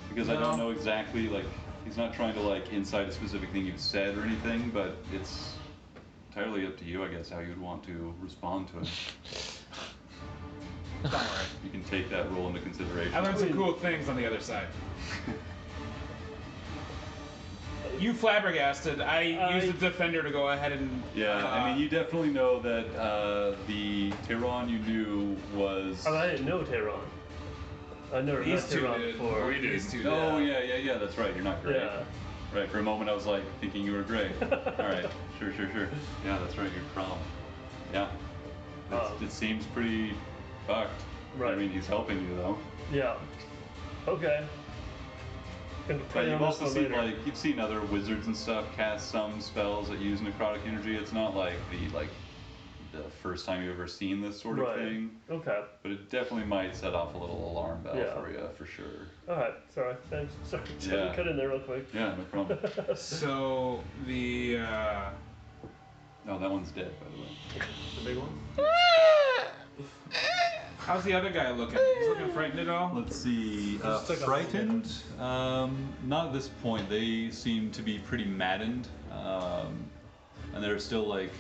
[SPEAKER 1] because I don't know exactly, like, he's not trying to like incite a specific thing you've said or anything, but it's entirely up to you, I guess, how you'd want to respond to it.
[SPEAKER 3] Don't worry.
[SPEAKER 1] You can take that roll into consideration.
[SPEAKER 3] I learned some cool things on the other side. You flabbergasted. I used the defender to go ahead and.
[SPEAKER 1] Yeah, I mean, you definitely know that the Tehran you knew was.
[SPEAKER 4] Oh, I didn't know Tehran. I never met
[SPEAKER 3] These two
[SPEAKER 4] Tehran
[SPEAKER 3] did.
[SPEAKER 4] before.
[SPEAKER 3] We did. These two did.
[SPEAKER 1] Oh, yeah, that's right. You're not great.
[SPEAKER 4] Yeah.
[SPEAKER 1] Right, for a moment I was like thinking you were great. Alright, sure. Yeah, that's right, you're prom. Yeah. It seems pretty fucked.
[SPEAKER 4] Right.
[SPEAKER 1] I mean, he's helping you though.
[SPEAKER 4] Yeah. Okay. Gonna
[SPEAKER 1] But
[SPEAKER 4] play
[SPEAKER 1] you've
[SPEAKER 4] on this
[SPEAKER 1] also
[SPEAKER 4] one
[SPEAKER 1] seen,
[SPEAKER 4] later.
[SPEAKER 1] like, you've seen other wizards and stuff cast some spells that use necrotic energy. It's not like the first time you've ever seen this sort of
[SPEAKER 4] Right.
[SPEAKER 1] thing.
[SPEAKER 4] Okay.
[SPEAKER 1] But it definitely might set off a little alarm bell
[SPEAKER 4] Yeah.
[SPEAKER 1] for you, for sure.
[SPEAKER 4] Alright, sorry. Thanks. Sorry.
[SPEAKER 1] Yeah.
[SPEAKER 4] Cut in there real quick.
[SPEAKER 1] Yeah, no problem.
[SPEAKER 3] So the.
[SPEAKER 1] No, that one's dead, by the way.
[SPEAKER 4] The big one?
[SPEAKER 3] How's the other guy looking? He's looking frightened at all?
[SPEAKER 1] Let's see.
[SPEAKER 4] Just took off
[SPEAKER 1] Frightened? Not at this point. They seem to be pretty maddened. And they're still like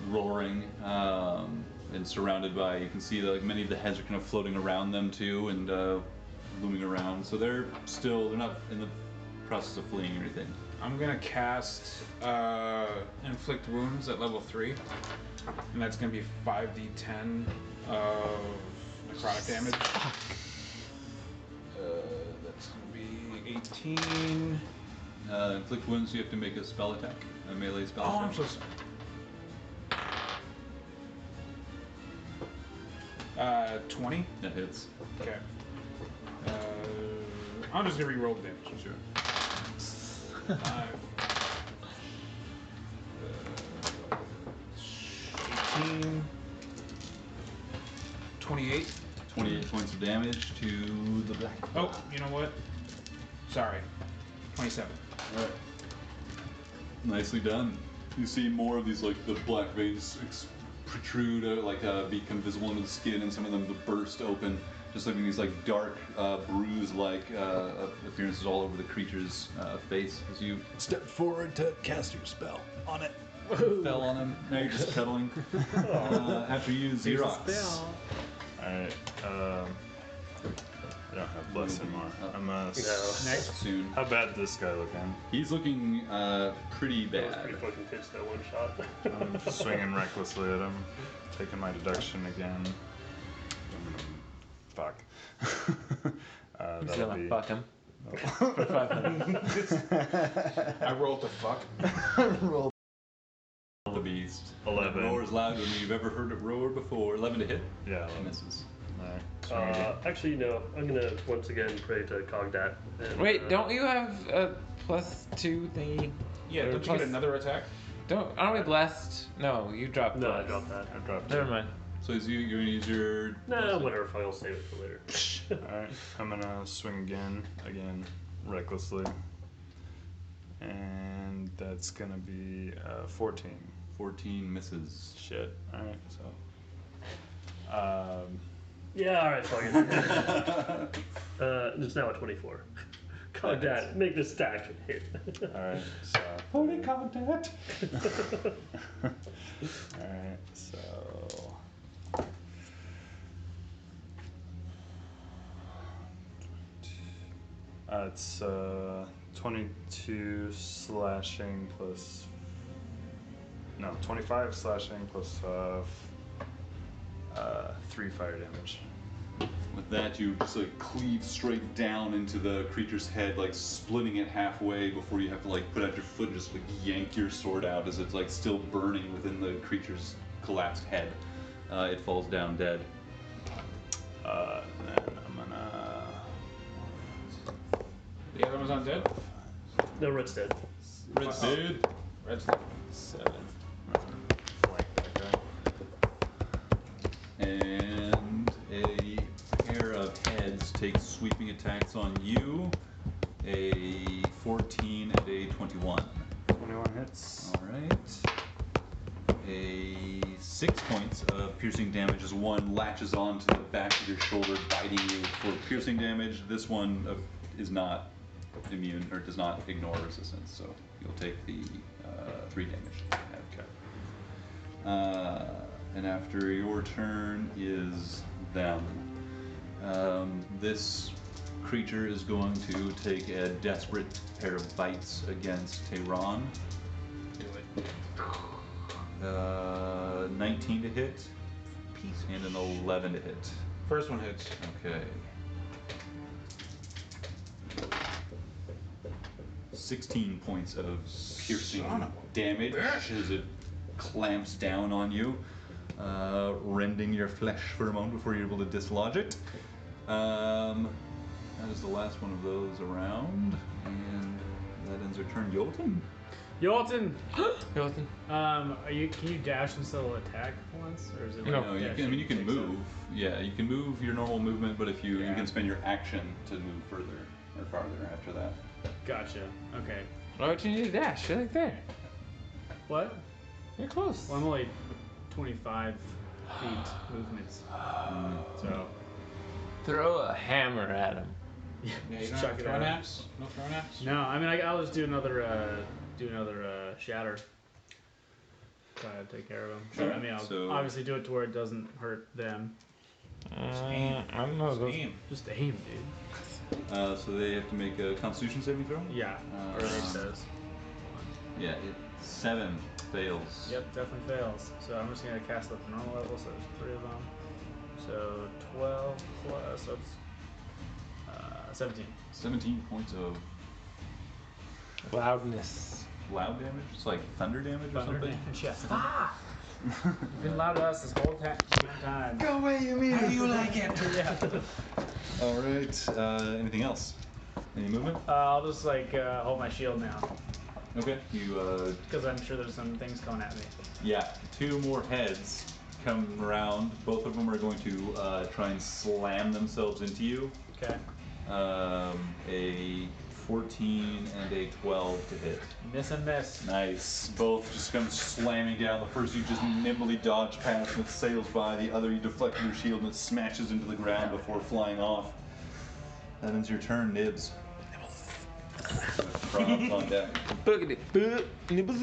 [SPEAKER 1] roaring and surrounded by, you can see that like many of the heads are kind of floating around them too and looming around. So they're not in the process of fleeing or anything.
[SPEAKER 3] I'm gonna cast Inflict Wounds at level 3. And that's gonna be 5d10 of necrotic damage. That's gonna be 18.
[SPEAKER 1] Inflict wounds, you have to make a spell attack, a melee spell
[SPEAKER 3] Oh,
[SPEAKER 1] attack.
[SPEAKER 3] I'm so sorry. 20?
[SPEAKER 1] That hits.
[SPEAKER 3] Okay. I'm just gonna re-roll the damage.
[SPEAKER 1] Sure.
[SPEAKER 3] 5. 18. 28.
[SPEAKER 1] 28 points of damage to the black.
[SPEAKER 3] Oh, you know what? Sorry. 27.
[SPEAKER 1] Alright. Nicely done. You see more of these, like, the black veins protrude, become visible into the skin, and some of them burst open, just leaving these, like, dark, bruise-like appearances all over the creature's face as you step forward to cast your spell on it. Fell on him. Now you're just cuddling. After you, Xerox.
[SPEAKER 2] Alright, I don't have bless anymore. I'm
[SPEAKER 3] Next.
[SPEAKER 1] Soon.
[SPEAKER 2] How bad is this guy looking?
[SPEAKER 1] He's looking pretty
[SPEAKER 4] That was
[SPEAKER 1] bad.
[SPEAKER 4] pretty fucking pitch, that one shot.
[SPEAKER 2] I'm swinging recklessly at him, taking my deduction again. Fuck.
[SPEAKER 5] He's
[SPEAKER 2] That'll
[SPEAKER 5] gonna
[SPEAKER 2] be
[SPEAKER 5] fuck him. For 500.
[SPEAKER 3] I rolled the fuck.
[SPEAKER 1] The beast.
[SPEAKER 2] 11.
[SPEAKER 1] It roars louder than you've ever heard it roar before. 11 to hit.
[SPEAKER 2] Yeah,
[SPEAKER 1] It
[SPEAKER 2] 11.
[SPEAKER 1] misses.
[SPEAKER 2] Alright, swing again.
[SPEAKER 4] Actually, no. I'm gonna once again pray to Cogdat. And,
[SPEAKER 5] Wait, don't you have a +2 thingy?
[SPEAKER 3] Yeah,
[SPEAKER 5] Or
[SPEAKER 3] don't you
[SPEAKER 5] plus-
[SPEAKER 3] get another attack?
[SPEAKER 5] Aren't we blessed? No, you dropped
[SPEAKER 4] No, I
[SPEAKER 5] blessed.
[SPEAKER 4] dropped that.
[SPEAKER 2] I dropped
[SPEAKER 5] Never
[SPEAKER 2] it.
[SPEAKER 5] mind.
[SPEAKER 1] So is you're gonna use your.
[SPEAKER 4] Nah, whatever. Fine, I'll save it for later.
[SPEAKER 2] Alright, I'm gonna swing again, recklessly. And that's gonna be 14.
[SPEAKER 1] 14 misses.
[SPEAKER 2] Shit. Alright, so.
[SPEAKER 4] Yeah, alright, fuck it. It's now a 24. Cogdat, make this stack hit.
[SPEAKER 2] Alright, so.
[SPEAKER 1] Holy contact!
[SPEAKER 2] Alright, so. It's 22 slashing plus. No, 25 slashing plus 3 fire damage.
[SPEAKER 1] With that, you just like cleave straight down into the creature's head, like splitting it halfway before you have to like put out your foot and just like yank your sword out as it's like still burning within the creature's collapsed head. It falls down dead.
[SPEAKER 2] Then I'm gonna.
[SPEAKER 3] The other one's not dead?
[SPEAKER 4] No, Red's dead.
[SPEAKER 1] Red's dead.
[SPEAKER 3] Red's dead.
[SPEAKER 2] 7. Flank that guy.
[SPEAKER 1] And a pair of heads take sweeping attacks on you. A 14 and a 21.
[SPEAKER 2] 21 hits.
[SPEAKER 1] Alright. a 6 points of piercing damage as one latches onto the back of your shoulder, biting you for piercing damage. This one is not immune or does not ignore resistance, so you'll take the 3 damage. Okay. And after your turn is them. This creature is going to take a desperate pair of bites against Tehran.
[SPEAKER 6] Do it.
[SPEAKER 1] 19 to hit, and an 11 to hit.
[SPEAKER 3] First one hits.
[SPEAKER 1] Okay. 16 points of piercing damage as it clamps down on you, rending your flesh for a moment before you're able to dislodge it. That is the last one of those around, and that ends your turn. Jolton?
[SPEAKER 6] Jolton!
[SPEAKER 5] Jolton.
[SPEAKER 6] Can you dash and still attack once? Or is it like
[SPEAKER 1] No, you can. You can move. Yeah, you can move your normal movement, but if you can spend your action to move further or farther after that.
[SPEAKER 6] Gotcha. Okay.
[SPEAKER 5] Why would you need a dash? You're like there.
[SPEAKER 6] What?
[SPEAKER 5] You're close.
[SPEAKER 6] Well, I'm only 25 feet movements. So.
[SPEAKER 5] Throw a hammer at him.
[SPEAKER 6] Yeah,
[SPEAKER 3] Yeah, you
[SPEAKER 6] just
[SPEAKER 3] don't
[SPEAKER 6] chuck
[SPEAKER 3] have
[SPEAKER 6] it
[SPEAKER 3] throwing
[SPEAKER 6] out.
[SPEAKER 3] apps? No throwing apps?
[SPEAKER 6] No, I mean I'll just do another shatter. Try to take care of him.
[SPEAKER 1] Sure.
[SPEAKER 6] I mean I'll
[SPEAKER 1] So-
[SPEAKER 6] obviously do it to where it doesn't hurt them.
[SPEAKER 5] I don't know. Those,
[SPEAKER 3] Aim.
[SPEAKER 6] Just aim, dude.
[SPEAKER 1] So they have to make a Constitution saving throw.
[SPEAKER 6] Yeah. Or it says.
[SPEAKER 1] Yeah, 7 fails.
[SPEAKER 6] Yep, definitely fails. So I'm just gonna cast it at the normal level. So there's 3 of them. So 12 plus. So it's 17.
[SPEAKER 1] 17 points of
[SPEAKER 5] loudness.
[SPEAKER 1] loud damage. It's like thunder damage or
[SPEAKER 6] Thunder
[SPEAKER 1] something.
[SPEAKER 6] damage. Yeah. Ah! You've been loud to us this whole time.
[SPEAKER 1] Go away, you mean?
[SPEAKER 3] How do you like it?
[SPEAKER 6] Yeah.
[SPEAKER 1] All right. Anything else? Any movement?
[SPEAKER 6] I'll just hold my shield now
[SPEAKER 1] Okay. You
[SPEAKER 6] because I'm sure there's some things coming at me.
[SPEAKER 1] yeah. 2 more heads come around. Both of them are going to try and slam themselves into you.
[SPEAKER 6] Okay.
[SPEAKER 1] A 14 and a 12 to hit.
[SPEAKER 6] Miss and miss.
[SPEAKER 1] Nice. Both just come slamming down. The first you just nimbly dodge past and it sails by. The other you deflect your shield and it smashes into the ground before flying off. That ends your turn, Nibs. Probs on deck.
[SPEAKER 5] Boogity boop. Nibbles.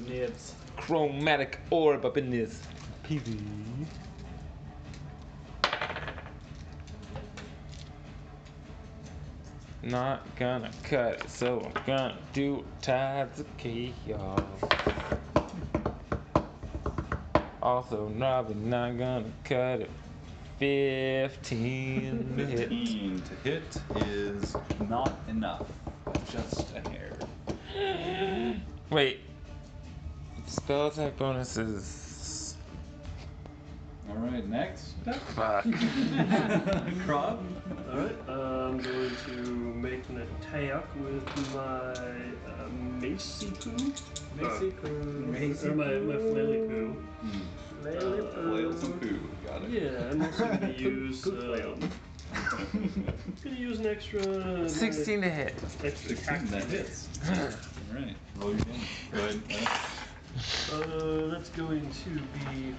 [SPEAKER 6] Nibs.
[SPEAKER 5] Chromatic orb up in this. PV. Not gonna cut it, so I'm gonna do tides of chaos. Also, probably not gonna cut it. 15 to hit.
[SPEAKER 1] 15 to hit is not enough. Just a hair.
[SPEAKER 5] Wait. Spell attack bonuses.
[SPEAKER 1] Alright, next.
[SPEAKER 5] Fuck.
[SPEAKER 1] Crob?
[SPEAKER 4] Alright, I'm going to make an attack with my Macy Poo.
[SPEAKER 6] Macy Poo.
[SPEAKER 4] Or my Flaily Poo.
[SPEAKER 1] Flails and poo. Got it.
[SPEAKER 4] Yeah, I'm also going to use.
[SPEAKER 6] Poo flail.
[SPEAKER 4] Gonna use an extra.
[SPEAKER 5] 16 to hit.
[SPEAKER 4] Extra
[SPEAKER 1] 16, that hits. Alright, roll your damage. Go ahead.
[SPEAKER 4] That's going to be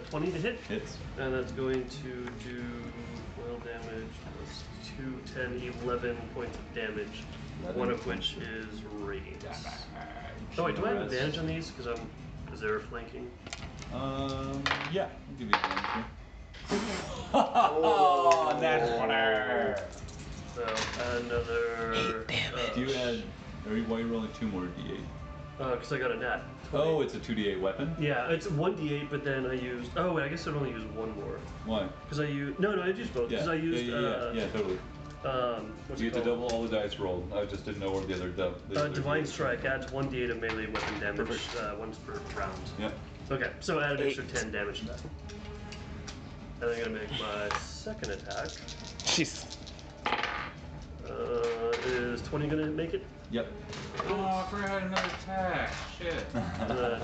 [SPEAKER 4] 20 to hit,
[SPEAKER 1] Hits.
[SPEAKER 4] and that's going to do foil damage plus 2, 10, 11 points of damage.
[SPEAKER 1] 11
[SPEAKER 4] One of which is radiant. Oh wait, do I have
[SPEAKER 1] Rest.
[SPEAKER 4] advantage on these? Because is there a flanking?
[SPEAKER 1] Yeah, I'll give you advantage here.
[SPEAKER 3] Oh, that's funny.
[SPEAKER 4] So another.
[SPEAKER 1] Do you add, why are you rolling 2 more d8?
[SPEAKER 4] Because I got a nat. 20.
[SPEAKER 1] Oh, it's a 2d8 weapon?
[SPEAKER 4] Yeah, it's 1d8, but then I used. Oh wait, I guess I'd only use 1 more.
[SPEAKER 1] Why?
[SPEAKER 4] Because I used. No, I used both. Because I used.
[SPEAKER 1] Yeah, totally.
[SPEAKER 4] What's
[SPEAKER 1] You
[SPEAKER 4] it
[SPEAKER 1] get to
[SPEAKER 4] called?
[SPEAKER 1] double all the dice rolled. I just didn't know where the other
[SPEAKER 4] Divine Strike adds 1d8 of melee weapon damage
[SPEAKER 1] Perfect.
[SPEAKER 4] once per round.
[SPEAKER 1] Yep.
[SPEAKER 4] Okay, so add an extra 10 damage to that. And I'm gonna make my second attack.
[SPEAKER 5] Jeez.
[SPEAKER 4] Is 20 gonna make it?
[SPEAKER 1] Yep.
[SPEAKER 3] Oh, I forgot I had another attack. Shit.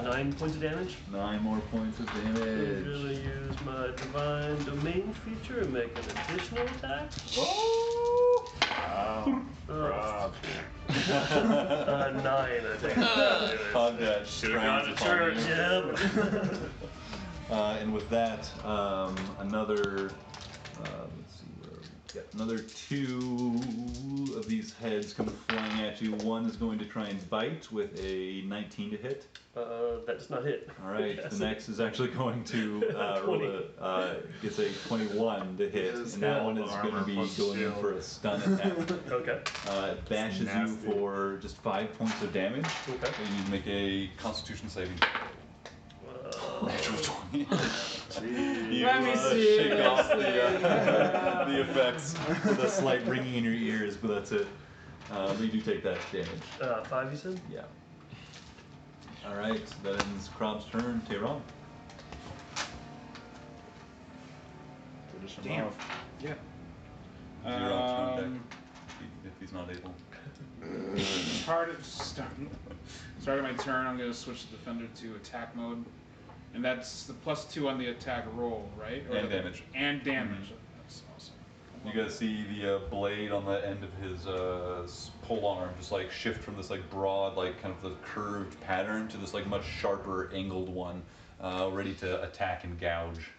[SPEAKER 4] 9 points of damage.
[SPEAKER 1] 9 more points of
[SPEAKER 4] I'm
[SPEAKER 1] damage.
[SPEAKER 4] gonna use my Divine Domain feature and make an additional attack.
[SPEAKER 1] Oh!
[SPEAKER 2] Wow. Rob.
[SPEAKER 4] 9, I think.
[SPEAKER 1] Combat
[SPEAKER 4] Should have gone to church, yeah.
[SPEAKER 1] And with that, another, let's see where are we? Yep, another 2 of these heads come flying at you. One is going to try and bite with a 19 to hit.
[SPEAKER 4] That does not hit.
[SPEAKER 1] All right,
[SPEAKER 4] Yes.
[SPEAKER 1] the next is actually going to roll gets a 21 to hit, and that one is going to be going in for a stun attack.
[SPEAKER 4] Okay.
[SPEAKER 1] It bashes you
[SPEAKER 2] Nasty.
[SPEAKER 1] for just 5 points of damage.
[SPEAKER 4] Okay.
[SPEAKER 1] And you make a Constitution saving. Natural 20. You
[SPEAKER 6] Let me see
[SPEAKER 1] shake off
[SPEAKER 6] this
[SPEAKER 1] the effects with a slight ringing in your ears, but that's it. You do take that damage.
[SPEAKER 4] 5, you said?
[SPEAKER 1] Yeah. All right, that ends Krob's turn. Tehran.
[SPEAKER 2] Finish him
[SPEAKER 3] Damn.
[SPEAKER 2] off.
[SPEAKER 3] Yeah.
[SPEAKER 1] You're on turn deck. If he's not able.
[SPEAKER 3] Starting my turn, I'm going to switch the defender to attack mode. And that's the +2 on the attack roll, right?
[SPEAKER 1] And damage.
[SPEAKER 3] And damage. That's awesome.
[SPEAKER 1] You guys see the blade on the end of his pole arm just like shift from this like broad, like kind of the curved pattern to this like much sharper angled one, ready to attack and gouge.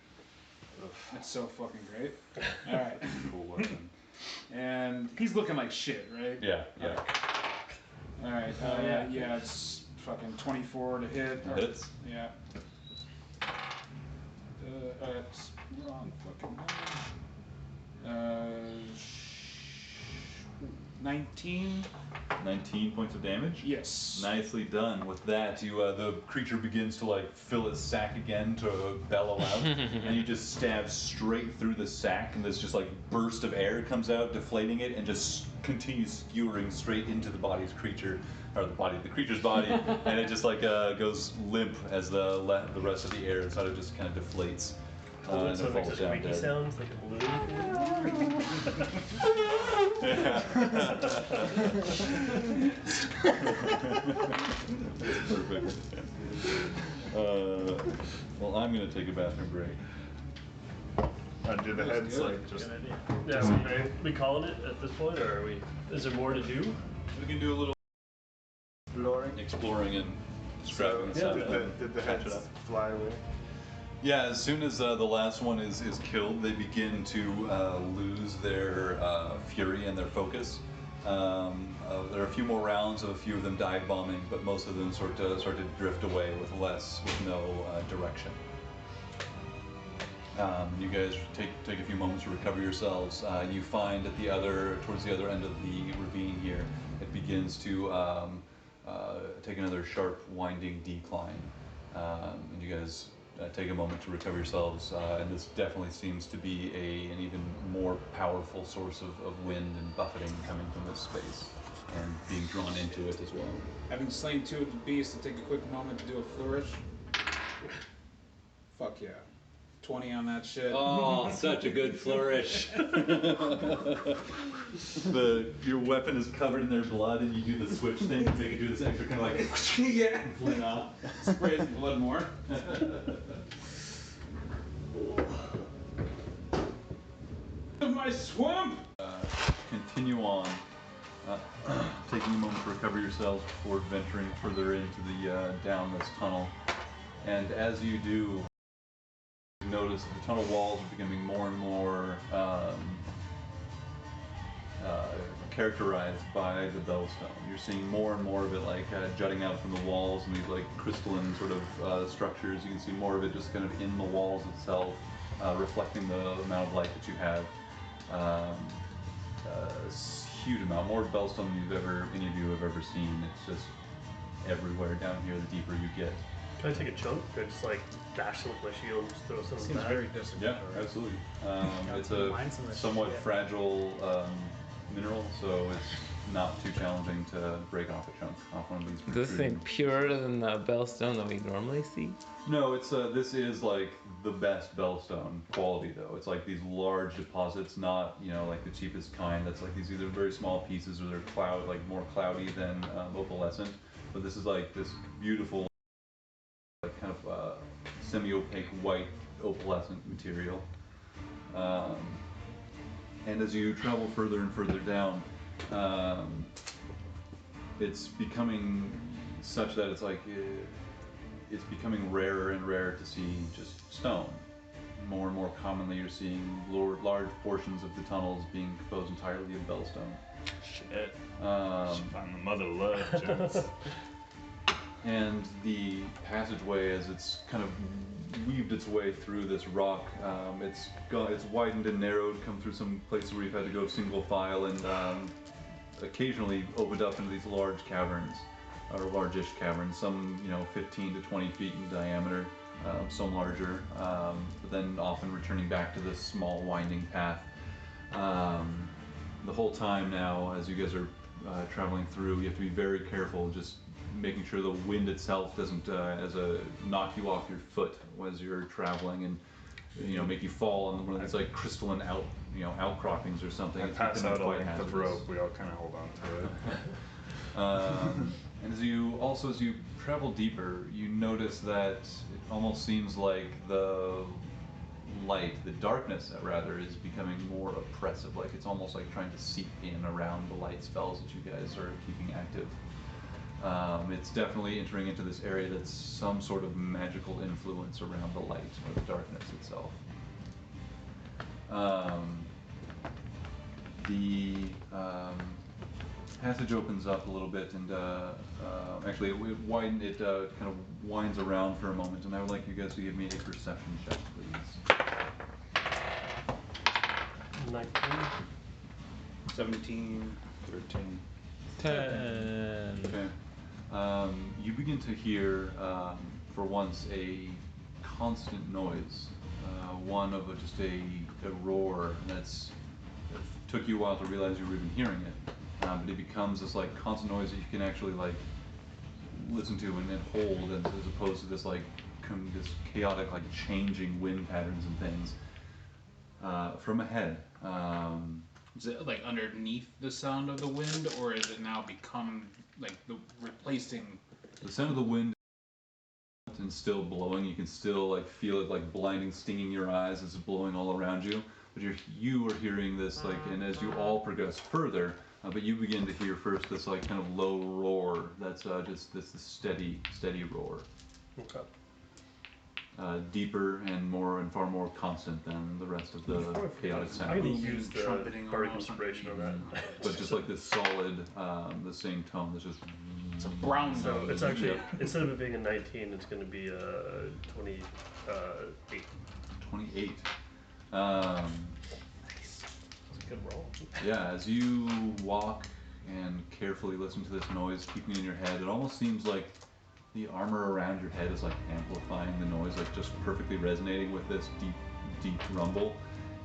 [SPEAKER 3] That's so fucking great. All right.
[SPEAKER 1] Cool weapon.
[SPEAKER 3] And he's looking like shit, right?
[SPEAKER 1] Yeah, yeah.
[SPEAKER 3] All right. Yeah, it's fucking 24 to hit.
[SPEAKER 1] Hits.
[SPEAKER 3] Yeah. It's wrong fucking number. 19.
[SPEAKER 1] 19 points of damage.
[SPEAKER 3] Yes.
[SPEAKER 1] Nicely done. With that, you the creature begins to like fill its sack again to bellow out, and you just stab straight through the sack, and this just like burst of air comes out, deflating it, and just continues skewering straight into the the creature's body, and it just like goes limp as the rest of the air sort of just kind of deflates.
[SPEAKER 4] Oh,
[SPEAKER 1] And
[SPEAKER 4] so
[SPEAKER 1] it
[SPEAKER 4] it makes
[SPEAKER 1] falls
[SPEAKER 4] such
[SPEAKER 1] down
[SPEAKER 4] squeaky
[SPEAKER 1] dead.
[SPEAKER 4] sounds like a balloon.
[SPEAKER 1] Perfect. Well, I'm gonna take a bathroom break.
[SPEAKER 2] Do the heads
[SPEAKER 3] good.
[SPEAKER 2] like just
[SPEAKER 6] Good idea.
[SPEAKER 4] Yeah, we calling it at this point, or are we? Is there more to do?
[SPEAKER 1] We can do a little exploring and scrapping and stuff.
[SPEAKER 2] did the
[SPEAKER 1] Catch it
[SPEAKER 2] heads
[SPEAKER 1] up.
[SPEAKER 2] fly away?
[SPEAKER 1] Yeah, as soon as the last one is killed, they begin to lose their fury and their focus. There are a few more rounds of a few of them dive bombing, but most of them start to drift away with no direction. You guys take a few moments to recover yourselves. You find at towards the other end of the ravine here, it begins to take another sharp, winding decline. And you guys take a moment to recover yourselves, and this definitely seems to be an even more powerful source of wind and buffeting coming from this space, and being drawn into it as well.
[SPEAKER 3] Having slain 2 of the beasts, to take a quick moment to do a flourish. Fuck yeah. 20 on that shit.
[SPEAKER 1] Oh, such a good flourish. Your weapon is covered in their blood, and you do the switch thing to make it do this extra kind of like yeah, fling off.
[SPEAKER 3] Sprays the blood more. My swamp!
[SPEAKER 1] Continue on, taking a moment to recover yourselves before venturing further into the down this tunnel. And as you do, you notice that the tunnel walls are becoming more and more characterized by the bellstone. You're seeing more and more of it like jutting out from the walls and these like crystalline sort of structures. You can see more of it just kind of in the walls itself, reflecting the amount of light that you have. A huge amount, more bellstone than any of you have ever seen. It's just everywhere down here the deeper you get.
[SPEAKER 4] Can I take a chunk? Can I just like dash them with my shield and just throw something
[SPEAKER 6] Seems
[SPEAKER 4] back?
[SPEAKER 6] very disciplined.
[SPEAKER 1] Yeah, absolutely. It's
[SPEAKER 6] to
[SPEAKER 1] a
[SPEAKER 6] mine some of this
[SPEAKER 1] somewhat
[SPEAKER 6] shit.
[SPEAKER 1] fragile mineral, so it's not too challenging to break off a chunk off one of these.
[SPEAKER 5] Does this thing purer than the bellstone that we normally see?
[SPEAKER 1] No, it's this is like the best bellstone quality though. It's like these large deposits, not like the cheapest kind. That's like these either very small pieces or they're more cloudy than opalescent. But this is like this beautiful, like kind of semi-opaque white opalescent material. And as you travel further and further down, it's becoming such that it's like it's becoming rarer and rarer to see just stone. More and more commonly, you're seeing large portions of the tunnels being composed entirely of bellstone.
[SPEAKER 2] Shit. Should find the mother love, gents.
[SPEAKER 1] And the passageway, as it's kind of weaved its way through this rock, it's widened and narrowed, come through some places where you've had to go single file, and occasionally opened up into these large caverns, or largish caverns, some 15 to 20 feet in diameter, some larger, but then often returning back to this small winding path. The whole time now, as you guys are traveling through, you have to be very careful, just making sure the wind itself doesn't knock you off your foot as you're traveling, and make you fall on one of these like crystalline outcroppings or something.
[SPEAKER 2] I pass out a length of rope. We all kind of hold on to it.
[SPEAKER 1] And as you travel deeper, you notice that it almost seems like the darkness rather, is becoming more oppressive. Like it's almost like trying to seep in around the light spells that you guys are keeping active. It's definitely entering into this area that's some sort of magical influence around the light or the darkness itself. The passage opens up a little bit, and actually it kind of winds around for a moment, and I would like you guys to give me a perception check, please.
[SPEAKER 4] 19.
[SPEAKER 3] 17.
[SPEAKER 2] 13.
[SPEAKER 5] 10.
[SPEAKER 1] Okay. You begin to hear, for once, a constant noise. One of just a roar that took you a while to realize you were even hearing it. But it becomes this like constant noise that you can actually like listen to and hold, as opposed to this like this chaotic like changing wind patterns and things from ahead.
[SPEAKER 3] Is it like underneath the sound of the wind, or is it now become like replacing?
[SPEAKER 1] The sound of the wind and still blowing. You can still like feel it like blinding, stinging your eyes as it's blowing all around you. But you are hearing this like, and as you all progress further, but you begin to hear first this like kind of low roar. That's just this steady roar.
[SPEAKER 4] Okay.
[SPEAKER 1] Deeper and far more constant than the rest of the chaotic
[SPEAKER 4] I can
[SPEAKER 1] sounds.
[SPEAKER 4] use the
[SPEAKER 3] Trumpeting
[SPEAKER 4] bardic
[SPEAKER 3] almost.
[SPEAKER 4] inspiration on that.
[SPEAKER 1] But just like this solid, the same tone. That's just.
[SPEAKER 3] It's a brown
[SPEAKER 4] So
[SPEAKER 3] noise.
[SPEAKER 4] it's actually, instead of it being a 19, it's going to be a 28.
[SPEAKER 1] 28.
[SPEAKER 4] Nice. It's a good roll.
[SPEAKER 1] Yeah, as you walk and carefully listen to this noise keeping in your head, it almost seems like the armor around your head is like amplifying the noise, like just perfectly resonating with this deep rumble.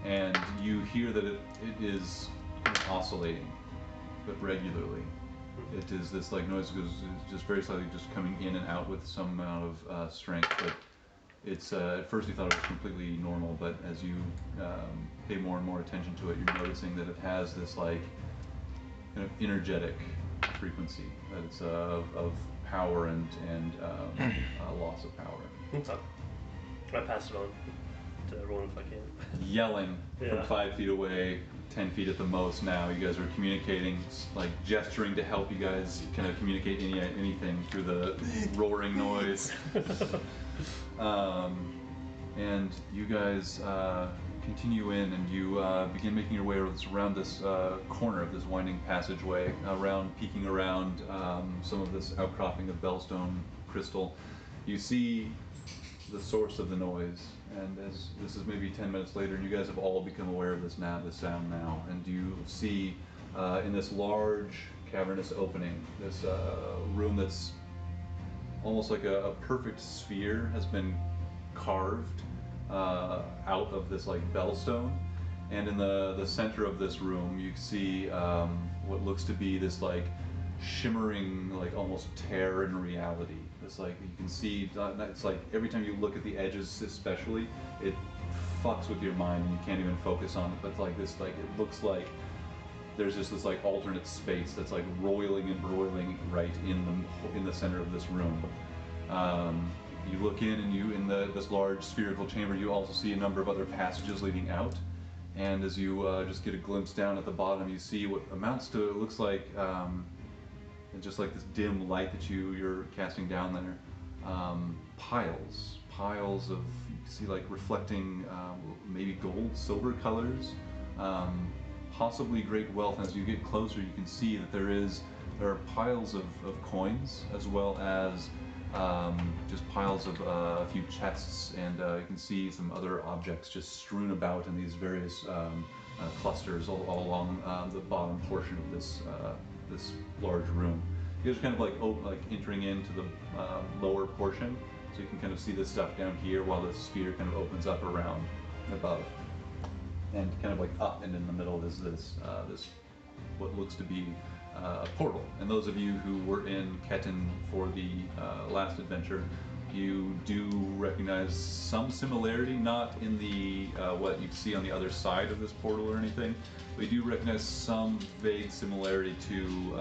[SPEAKER 1] And you hear that it is kind of oscillating, but regularly. It is this like noise goes just very slightly, just coming in and out with some amount of strength. But it's at first you thought it was completely normal, but as you pay more and more attention to it, you're noticing that it has this like kind of energetic frequency. That it's of power and loss of power.
[SPEAKER 4] Okay. I pass it on to everyone if I can.
[SPEAKER 1] Yelling
[SPEAKER 4] Yeah.
[SPEAKER 1] from 5 feet away, 10 feet at the most now. You guys are communicating, like gesturing to help you guys kind of communicate anything through the roaring noise. And you guys continue in, and you begin making your way around this corner of this winding passageway, peeking around some of this outcropping of bellstone crystal. You see the source of the noise, and as this is maybe 10 minutes later, and you guys have all become aware of this sound now, and you see in this large cavernous opening, this room that's almost like a perfect sphere has been carved out of this like bellstone, and in the center of this room you see what looks to be this like shimmering, like almost terror in reality. It's like you can see, it's like every time you look at the edges especially, it fucks with your mind and you can't even focus on it. But it's like this, like it looks like there's just this like alternate space that's like roiling and broiling right in the center of this room. You look in, and this large spherical chamber, you also see a number of other passages leading out, And as you just get a glimpse down at the bottom, you see what amounts to, it looks like, just like this dim light that you're casting down there. Piles of, you can see like reflecting maybe gold, silver colors, possibly great wealth. As you get closer, you can see that there are piles of coins, as well as just piles of a few chests, and you can see some other objects just strewn about in these various clusters all along the bottom portion of this large room. You guys are kind of like entering into the lower portion, so you can kind of see this stuff down here while the sphere kind of opens up around above, and kind of like up and in the middle is this what looks to be a portal. And those of you who were in Ketten for the last adventure, you do recognize some similarity, not in the what you see on the other side of this portal or anything, but you do recognize some vague similarity to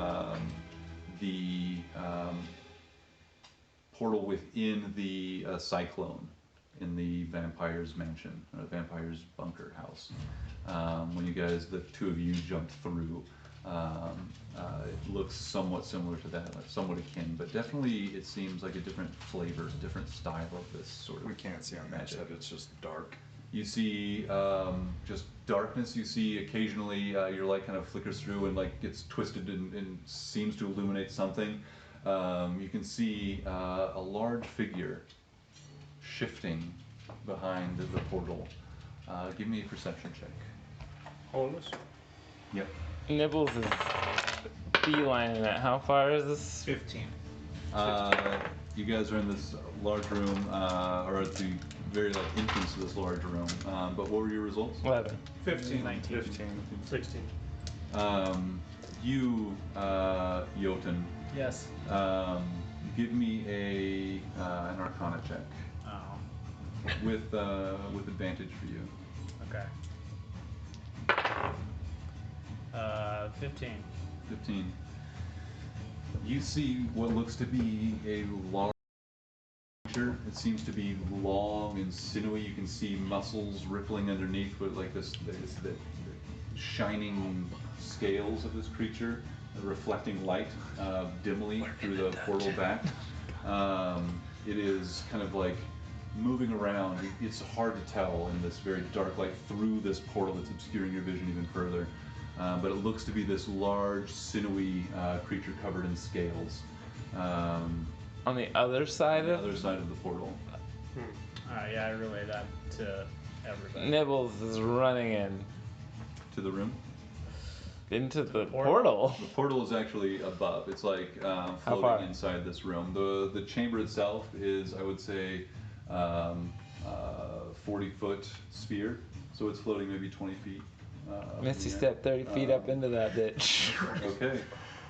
[SPEAKER 1] the portal within the cyclone in the vampire's mansion, or vampire's bunker house. When you guys, the two of you, jumped through, it looks somewhat similar to that, like somewhat akin, but definitely it seems like a different flavor, different style of this sort of.
[SPEAKER 2] We can't see on that
[SPEAKER 1] magic.
[SPEAKER 2] side, it's just dark.
[SPEAKER 1] You see just darkness. You see occasionally your light kind of flickers through and like gets twisted and seems to illuminate something. You can see a large figure shifting behind the portal. Give me a perception check.
[SPEAKER 4] Holiness?
[SPEAKER 1] Yep.
[SPEAKER 5] Nibbles is beelining it. How far is this?
[SPEAKER 3] 15.
[SPEAKER 1] You guys are in this large room, or at the very like entrance to this large room. But what were your results?
[SPEAKER 5] 11.
[SPEAKER 3] 15.
[SPEAKER 6] 19.
[SPEAKER 2] 15.
[SPEAKER 4] 16.
[SPEAKER 1] You, Jotun,
[SPEAKER 6] Yes.
[SPEAKER 1] give me an Arcana check
[SPEAKER 6] Oh.
[SPEAKER 1] with advantage for you.
[SPEAKER 6] Okay. 15.
[SPEAKER 1] 15. You see what looks to be a large creature. It seems to be long and sinewy. You can see muscles rippling underneath with like the shining scales of this creature, reflecting light dimly through the portal back. It is kind of like moving around. It's hard to tell in this very dark light through this portal that's obscuring your vision even further. But it looks to be this large, sinewy creature covered in scales.
[SPEAKER 5] On the other side
[SPEAKER 1] The
[SPEAKER 5] of
[SPEAKER 1] other side of the portal.
[SPEAKER 6] Yeah, I relay that to everybody.
[SPEAKER 5] Nibbles is running in
[SPEAKER 1] To the room.
[SPEAKER 5] into the portal.
[SPEAKER 1] The portal is actually above. It's like
[SPEAKER 5] far?
[SPEAKER 1] floating inside this room. The chamber itself is, I would say, 40-foot sphere. So it's floating maybe 20 feet. Up in
[SPEAKER 5] Misty
[SPEAKER 1] the air.
[SPEAKER 5] step 30 feet up into that bitch.
[SPEAKER 1] Okay.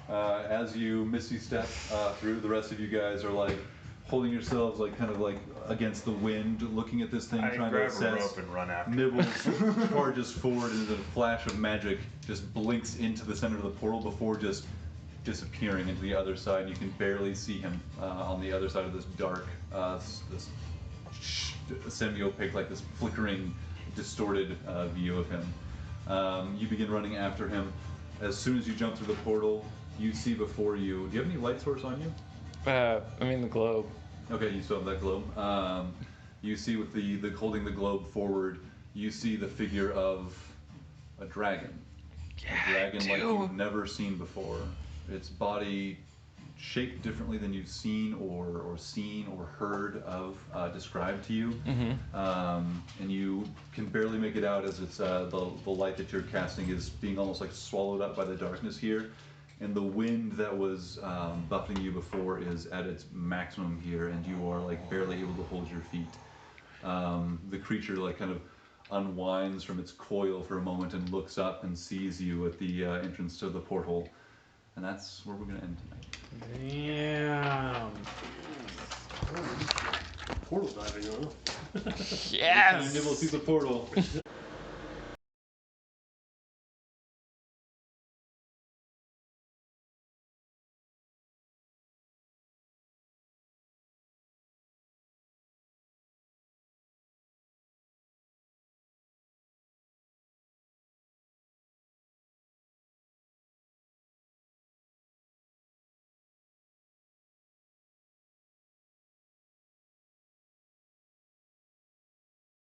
[SPEAKER 1] As you misty step through, the rest of you guys are like holding yourselves like kind of like against the wind, looking at this thing,
[SPEAKER 2] I
[SPEAKER 1] trying to
[SPEAKER 2] grab a
[SPEAKER 1] assess.
[SPEAKER 2] rope and run after.
[SPEAKER 1] Nibbles charges forward, and then a flash of magic just blinks into the center of the portal before just disappearing into the other side. You can barely see him on the other side of this dark, this semi-opaque, like this flickering, distorted view of him. You begin running after him. As soon as you jump through the portal, you see before you. Do you have any light source on you?
[SPEAKER 5] I mean the globe.
[SPEAKER 1] Okay, you still have that globe. You see with the holding the globe forward, you see the figure of a dragon. A dragon like you've never seen before. Its body shaped differently than you've seen or heard of described to you. And you can barely make it out as it's the light that you're casting is being almost like swallowed up by the darkness here. And the wind that was buffeting you before is at its maximum here, and you are like barely able to hold your feet. The creature like kind of unwinds from its coil for a moment and looks up and sees you at the entrance to the portal. And that's where we're going to end tonight.
[SPEAKER 6] Damn.
[SPEAKER 4] Portal diving, huh?
[SPEAKER 5] Yes!
[SPEAKER 1] Nibble through the portal.